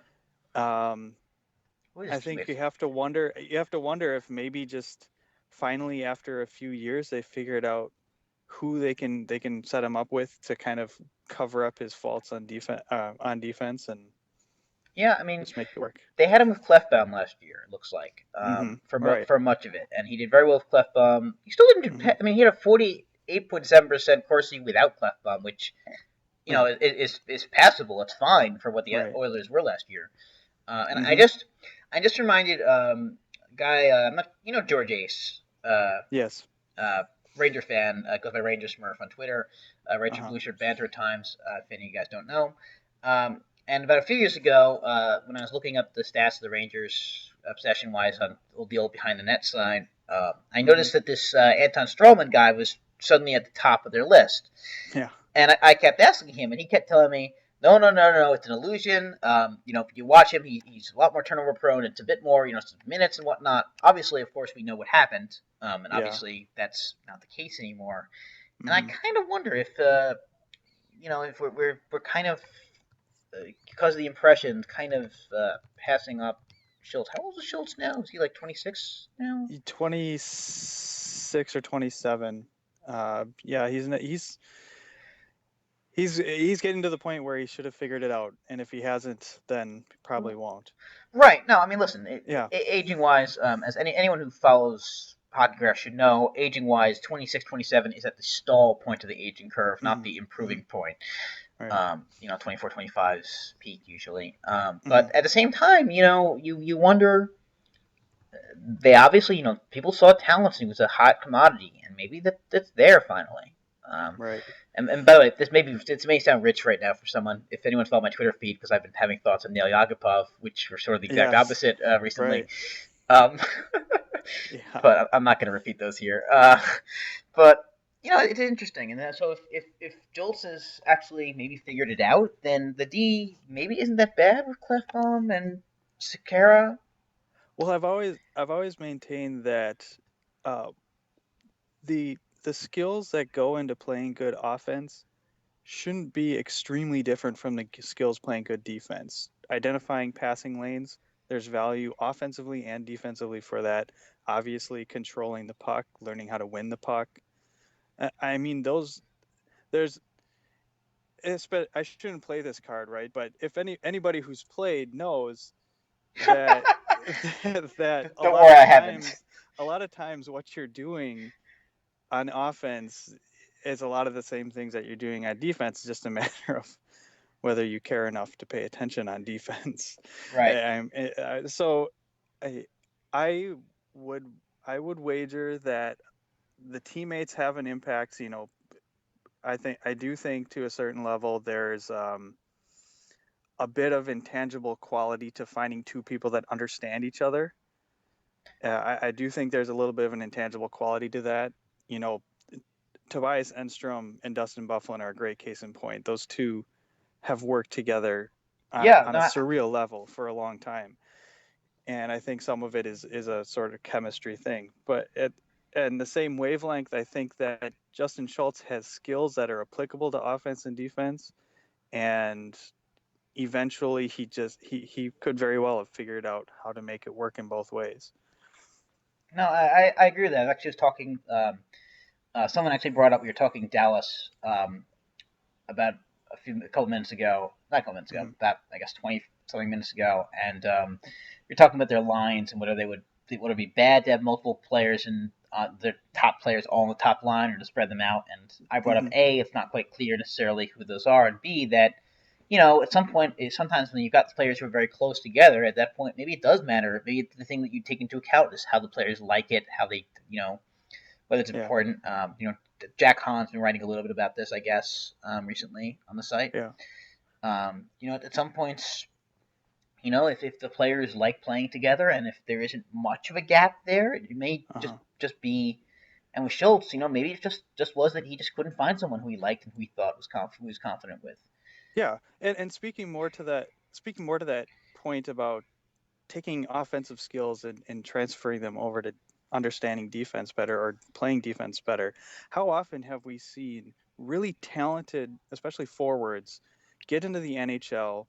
I think you have to wonder if maybe just finally after a few years they figured out who they can set him up with to kind of cover up his faults on defense and yeah, I mean, just make it work. They had him with Clefbaum last year. It looks like for much of it, and he did very well with Clefbaum. He still didn't. I mean, he had a 48.7% Corsi without Clefbaum, which is passable. It's fine for what the Oilers were last year. And I just reminded guy, George Ace. Yes. Ranger fan, goes by Ranger Smurf on Twitter. Writes for Blue Shirt Banter at times. If any of you guys don't know. And about a few years ago, when I was looking up the stats of the Rangers obsession-wise on the old behind the net side, I noticed that this Anton Stroman guy was suddenly at the top of their list. Yeah. And I kept asking him, and he kept telling me, No. It's an illusion. If you watch him, he's a lot more turnover prone. It's a bit more, some minutes and whatnot. Obviously, of course, we know what happened, and Yeah. obviously that's not the case anymore. And I Mm-hmm. kind of wonder if, if we're kind of because of the impressions, kind of passing up Schultz. How old is Schultz now? Is he like 26 now? 26 or 27. Yeah, he's getting to the point where he should have figured it out, and if he hasn't, then probably won't. Right. No, I mean, listen, Yeah. aging wise, as anyone who follows HockeyGraphs should know, aging wise, 26, 27 is at the stall point of the aging curve, not Mm-hmm. the Mm-hmm. improving point. Right. 24, 25's peak usually. Mm-hmm. But at the same time, you wonder. They obviously, people saw talent. He was a hot commodity, and maybe that's there finally. Um, Right. and by the way, this may sound rich right now for someone. If anyone followed my Twitter feed, because I've been having thoughts on Neil Yagapov, which were sort of the exact Yes. opposite recently. Right. Um, Yeah. but I'm not going to repeat those here. But it's interesting, and so if Jolts has actually maybe figured it out, then the D maybe isn't that bad with Clefbaum and Sakara. Well, I've always maintained that uh, the skills that go into playing good offense shouldn't be extremely different from the skills playing good defense. Identifying passing lanes, there's value offensively and defensively for that. Obviously, controlling the puck, learning how to win the puck. I mean, there's. I shouldn't play this card, right? But if anybody who's played knows that that Don't worry, I haven't. a lot of times what you're doing on offense is a lot of the same things that you're doing on defense. It's just a matter of whether you care enough to pay attention on defense. Right. So I, I would I would wager that the teammates have an impact. I do think to a certain level there's a bit of intangible quality to finding two people that understand each other. I do think there's a little bit of an intangible quality to that. You know, Tobias Enstrom and Dustin Bufflin are a great case in point. Those two have worked together Yeah. on a No. surreal level for a long time, and I think some of it is a sort of chemistry thing. But in the same wavelength, I think that Justin Schultz has skills that are applicable to offense and defense, and eventually he could very well have figured out how to make it work in both ways. No. I agree with that. I actually was talking. Someone actually brought up we were talking Dallas about a couple minutes ago. Not a couple minutes ago. Mm-hmm. About I guess 20 something minutes ago, and you're talking about their lines and whether would it be bad to have multiple players and their top players all on the top line or to spread them out. And I brought up Mm-hmm. A, it's not quite clear necessarily who those are, and B, that at some point, sometimes when you've got players who are very close together, at that point, maybe it does matter. Maybe the thing that you take into account is how the players like it, how they, whether it's Yeah, important. Jack Hahn's been writing a little bit about this, I guess, recently on the site. yeah, At some points, if the players like playing together and if there isn't much of a gap there, it may uh-huh. just be. And with Schultz, maybe it just was that he just couldn't find someone who he liked and who he thought who he was confident with. Yeah, and speaking more to that point about taking offensive skills and transferring them over to understanding defense better or playing defense better. How often have we seen really talented, especially forwards, get into the NHL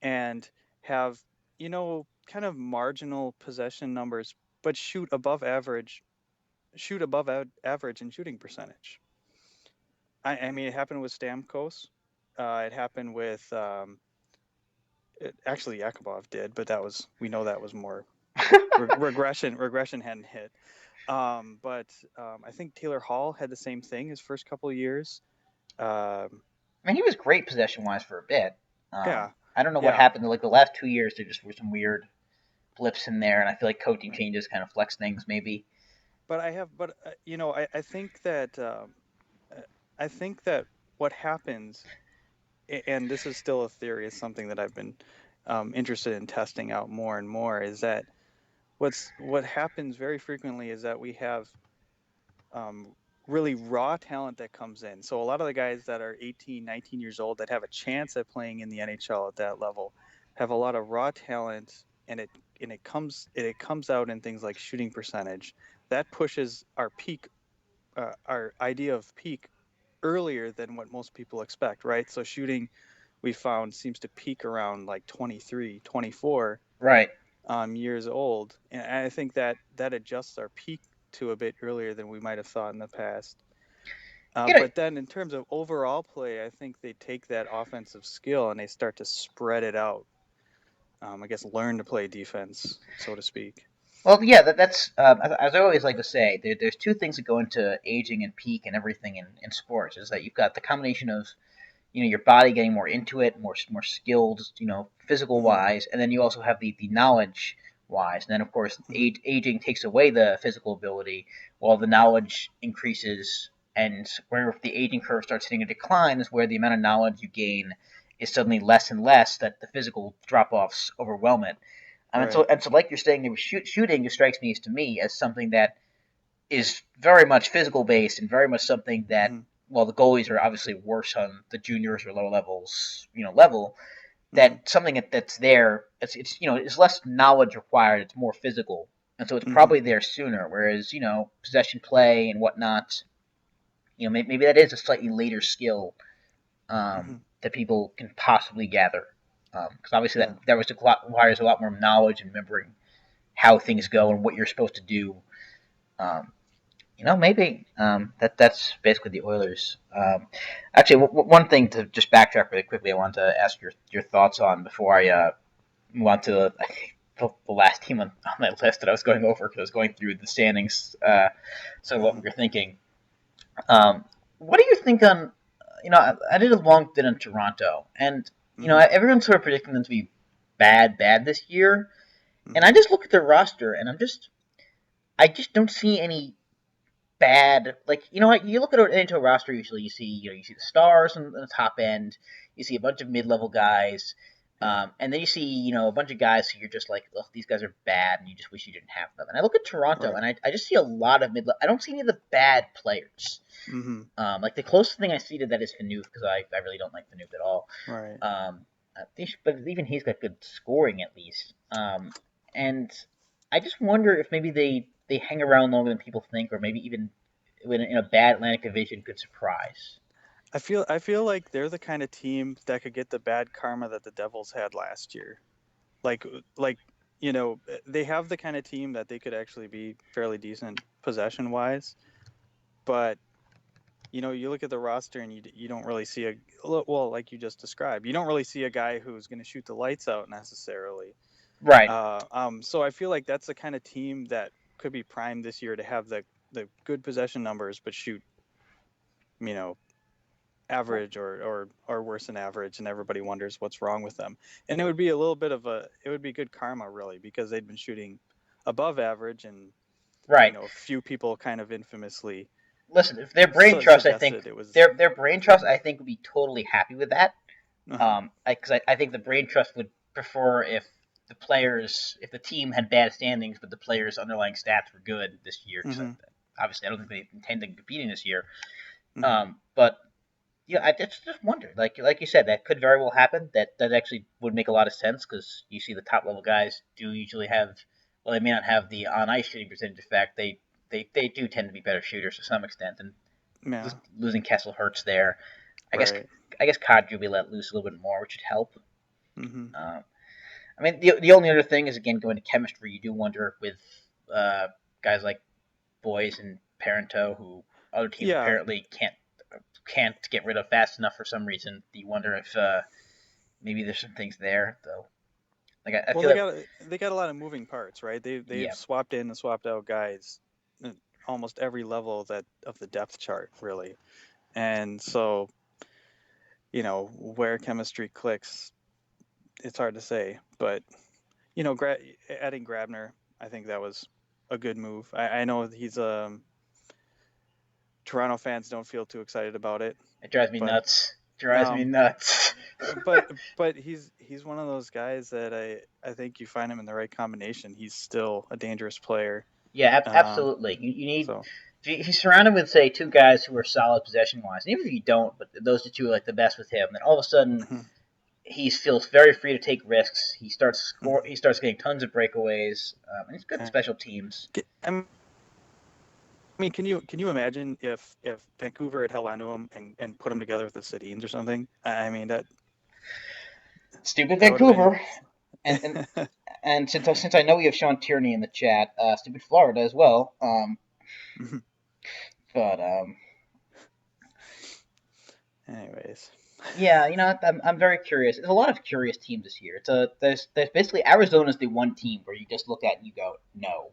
and have, kind of marginal possession numbers, but shoot above average in shooting percentage? I mean, it happened with Stamkos. It happened with actually Yakubov did, but we know that was more regression. Regression hadn't hit. But I think Taylor Hall had the same thing his first couple of years. Um, I mean, he was great possession wise for a bit. yeah, I don't know what yeah. happened. Like the last 2 years, there just were some weird blips in there, and I feel like coaching Right. changes kind of flex things, maybe. I I think that what happens, and this is still a theory, is something that I've been interested in testing out more and more, is that what happens very frequently is that we have really raw talent that comes in. So a lot of the guys that are 18, 19 years old that have a chance at playing in the NHL at that level have a lot of raw talent, and it comes out in things like shooting percentage. That pushes our peak, our idea of peak earlier than what most people expect, right? So shooting, we found, seems to peak around like 23, 24 Right. years old. And I think that that adjusts our peak to a bit earlier than we might have thought in the past. You know, But then in terms of overall play, I think they take that offensive skill and they start to spread it out. I guess learn to play defense, so to speak. well, yeah, that's as I always like to say. There's two things that go into aging and peak and everything in sports. Is that you've got the combination of your body getting more into it, more skilled, physical Mm-hmm. wise, and then you also have the knowledge wise. And then of course, Mm-hmm. aging takes away the physical ability, while the knowledge increases. And where the aging curve starts hitting a decline is where the amount of knowledge you gain is suddenly less and less. That the physical drop offs overwhelm it. Right. And so, like you're saying, shooting just strikes me as something that is very much physical based and very much something that, Mm-hmm. well, the goalies are obviously worse on the juniors or lower levels, level. Mm-hmm. That something that's there, it's it's less knowledge required. It's more physical, and so it's Mm-hmm. probably there sooner. Whereas possession play and whatnot, maybe that is a slightly later skill Mm-hmm. that people can possibly gather. Because obviously Yeah. that requires a lot more knowledge and remembering how things go and what you're supposed to do. Um, maybe that's basically the Oilers. Actually, one thing to just backtrack really quickly, I wanted to ask your thoughts on before I move on to the last team on my list that I was going over because I was going through the standings. So what Mm-hmm. we were thinking. What do you think on? I did a long bit in Toronto, and Mm-hmm. everyone's sort of predicting them to be bad this year. And Mm-hmm. I just look at their roster, and I just don't see any bad. Like what you look at an NHL roster, usually you see the stars on the top end, you see a bunch of mid level guys, Yeah. and then you see a bunch of guys who you're just like, ugh, these guys are bad, and you just wish you didn't have them. And I look at Toronto, Right. and I just see a lot of mid. I don't see any of the bad players. Mm-hmm. Like the closest thing I see to that is Phaneuf because I really don't like Phaneuf at all. Right. But even he's got good scoring at least. And I just wonder if maybe they hang around longer than people think, or maybe even in a bad Atlantic Division could surprise. I feel like they're the kind of team that could get the bad karma that the Devils had last year. Like they have the kind of team that they could actually be fairly decent possession wise, but you look at the roster and you don't really see well, like you just described, you don't really see a guy who's going to shoot the lights out necessarily. Right. So I feel like that's the kind of team that could be primed this year to have the good possession numbers, but shoot, you know, average or worse than average, and everybody wonders what's wrong with them. And it would be a little bit of it would be good karma really, because they'd been shooting above average, and Right. a few people kind of infamously Listen, if their brain trust, I think suggested it was. their brain trust, I think would be totally happy with that. Uh-huh. Because I think the brain trust would prefer if the team had bad standings, but the players' underlying stats were good this year. Because Mm-hmm. obviously, I don't think they intend on competing this year. Mm-hmm. But yeah, I just wondered, like you said, that could very well happen. That actually would make a lot of sense because you see the top level guys do usually have, well, they may not have the on ice shooting percentage. In fact, they do tend to be better shooters to some extent, and Yeah. losing Kessel hurts there. I guess Right. I guess Kadri will be let loose a little bit more, which would help. Mm-hmm. Uh, I mean, the only other thing is again going to chemistry. You do wonder with uh, guys like Boys and Parento, who other teams Yeah. apparently can't get rid of fast enough for some reason. You wonder if maybe there's some things there though. Like I Well, feel like they got a lot of moving parts, right? They've yeah, swapped in and swapped out guys at almost every level of the depth chart, really. And so, where chemistry clicks, it's hard to say. But adding Grabner, I think that was a good move. I know he's Toronto fans don't feel too excited about it, it drives me but nuts. Drives me um, nuts. but he's one of those guys that I think you find him in the right combination, he's still a dangerous player. Yeah, Um, absolutely. You need so. he's surrounded with, say, two guys who are solid possession wise. And even if you don't, but those two are like the best with him, then all of a sudden he feels very free to take risks. He starts He starts getting tons of breakaways. And he's good at special teams. I mean, can you imagine if Vancouver had held on to him and put him together with the Sedins or something? I mean Stupid that would have been. Vancouver, and since I know we have Sean Tierney in the chat, stupid Florida as well. But anyways, yeah, I'm very curious. There's a lot of curious teams this year. There's basically Arizona's the one team where you just look at and you go no.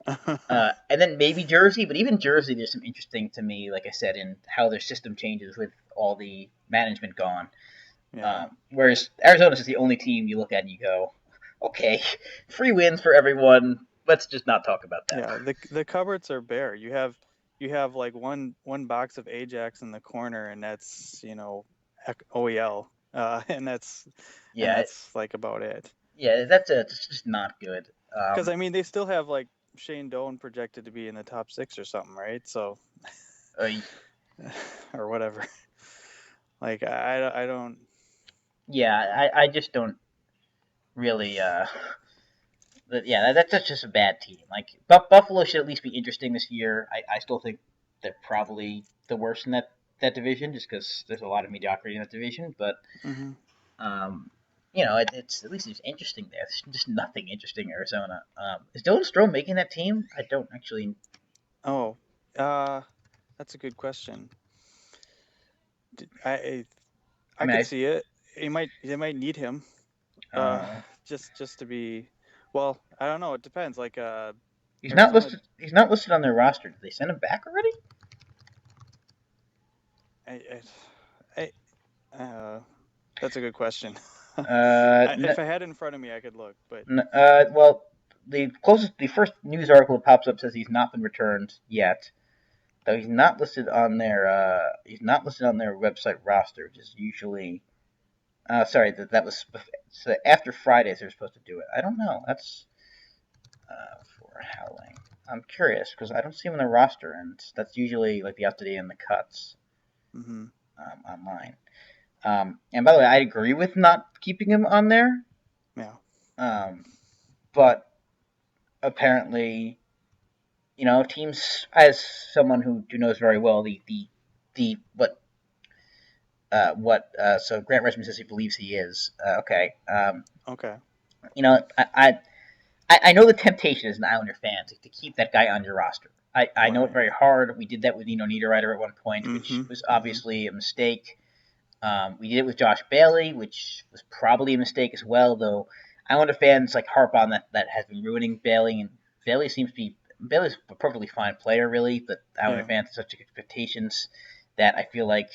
And then maybe Jersey, but even Jersey, there's some interesting to me, like I said, in how their system changes with all the management gone. yeah. Whereas Arizona's is the only team you look at and you go, okay, free wins for everyone. Let's just not talk about that. Yeah, the cupboards are bare. You have like one box of Ajax in the corner, and that's OEL, and that's like about it. Yeah, that's just not good. Because I mean, they still have like Shane Doan projected to be in the top 6 or something, right? So, or whatever. Like I don't. Yeah, I just don't really. But yeah, that's just a bad team. Like Buffalo should at least be interesting this year. I still think they're probably the worst in that division, just because there's a lot of mediocrity in that division. But it's at least it's interesting there. There's just nothing interesting in Arizona. Is Dylan Strome making that team? I don't actually. Oh, that's a good question. I could see it. They might need him. Just to be. Well, I don't know. It depends. Like he's Arizona, not listed. He's not listed on their roster. Did they send him back already? That's a good question. If I had it in front of me, I could look. But well, the first news article that pops up says he's not been returned yet. Though he's not listed on their website roster, which is usually. Sorry, that was so after Fridays they're supposed to do it. I don't know. That's for Howling. I'm curious because I don't see him on the roster, and that's usually like the up-to-date and the cuts online. And by the way, I agree with not keeping him on there. Yeah. But apparently, teams, as someone who knows very well so Grant Richmond says he believes he is. Okay. Okay. I know the temptation as an Islander fan to keep that guy on your roster. I know it very hard. We did that with Nino Niederreiter at one point, which was obviously a mistake. We did it with Josh Bailey, which was probably a mistake as well, though Islander fans harp on that has been ruining Bailey, and Bailey's a perfectly fine player, really, but Islander fans have such expectations that I feel like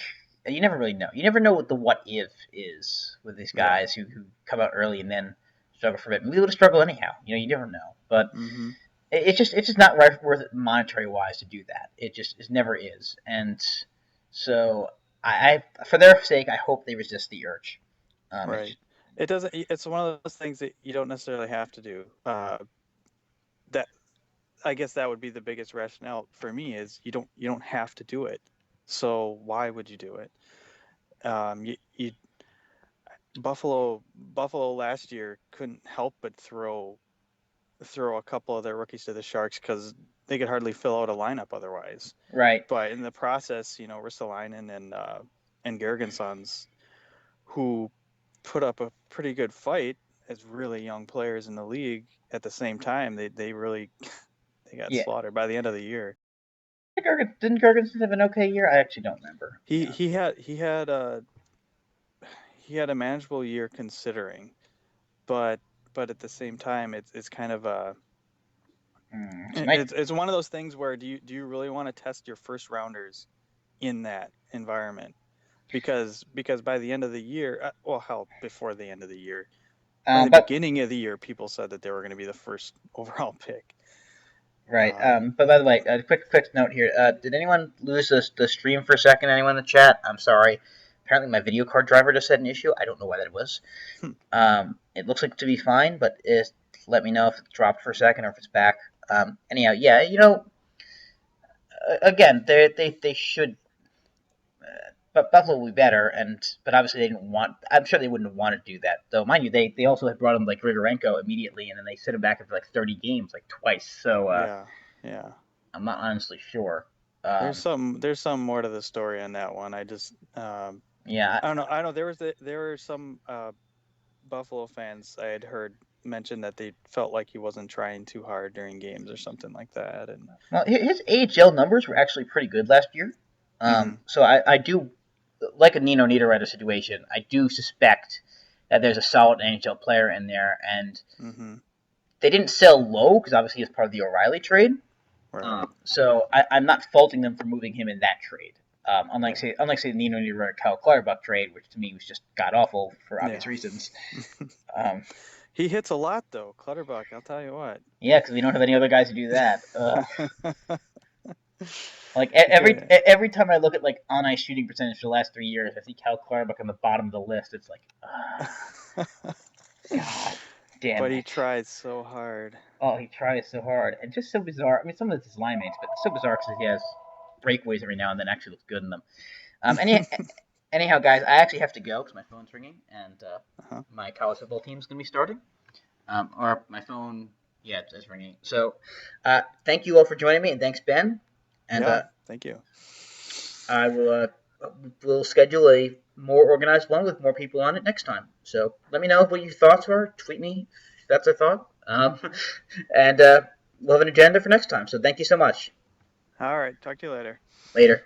you never really know. You never know what the what if is with these guys who come out early and then struggle for a bit. Maybe they'll struggle anyhow. You never know. But it's just not worth it monetary wise to do that. It never is. And so I for their sake, I hope they resist the urge. Right. It doesn't. It's one of those things that you don't necessarily have to do. That I guess that would be the biggest rationale for me is you don't have to do it. So why would you do it? Buffalo last year couldn't help but throw a couple of their rookies to the Sharks because they could hardly fill out a lineup otherwise. Right. But in the process, Ristolainen and Gergensons, who put up a pretty good fight as really young players in the league at the same time, they really got slaughtered by the end of the year. Didn't Gergensen have an okay year? I actually don't remember. He had a manageable year considering, but at the same time, it's kind of a it's one of those things where do you really want to test your first rounders in that environment? Because by the end of the year, before the end of the year, from the beginning of the year, people said that they were going to be the first overall pick. Right. But by the way, a quick note here. Did anyone lose the stream for a second? Anyone in the chat? I'm sorry. Apparently my video card driver just had an issue. I don't know why that was. It looks like to be fine, but let me know if it dropped for a second or if it's back. Anyhow, yeah, again, they should. But Buffalo will be better, but obviously they didn't want. I'm sure they wouldn't have wanted to do that, though. Mind you, they also had brought in like Grigorenko immediately, and then they sent him back after like 30 games, like twice. So Yeah, yeah. I'm not honestly sure. There's some more to the story on that one. I just Yeah, I don't know. I know there were some Buffalo fans I had heard mention that they felt like he wasn't trying too hard during games or something like that. And well, his AHL numbers were actually pretty good last year. mm-hmm, So I do like a Nino Niederreiter situation. I do suspect that there's a solid NHL player in there, and mm-hmm, they didn't sell low because obviously it's part of the O'Reilly trade. right, So I'm not faulting them for moving him in that trade. Unlike yeah, say the Nino Niederreiter Kyle Clutterbuck trade, which to me was just god awful for yeah. obvious reasons. Um, He hits a lot though, Clutterbuck. I'll tell you what. yeah, because we don't have any other guys to do that. Like Yeah. every time I look at like on ice shooting percentage for the last 3 years, I see Cal Clutterbuck on the bottom of the list. It's like, God damn But he it. tried so hard. Oh, he tries so hard, and just so bizarre. I mean, some of it's his line mates, but it's so bizarre because he has breakaways every now and then. Actually, looks good in them. Anyhow, guys, I actually have to go because my phone's ringing, and Uh-huh. my college football team's gonna be starting. Or my phone, yeah, it's ringing. So, thank you all for joining me, and thanks, Ben. And Yeah, thank you. I will schedule a more organized one with more people on it next time. So let me know what your thoughts are. Tweet me if that's a thought. And we'll have an agenda for next time. So thank you so much. All right, talk to you later. Later.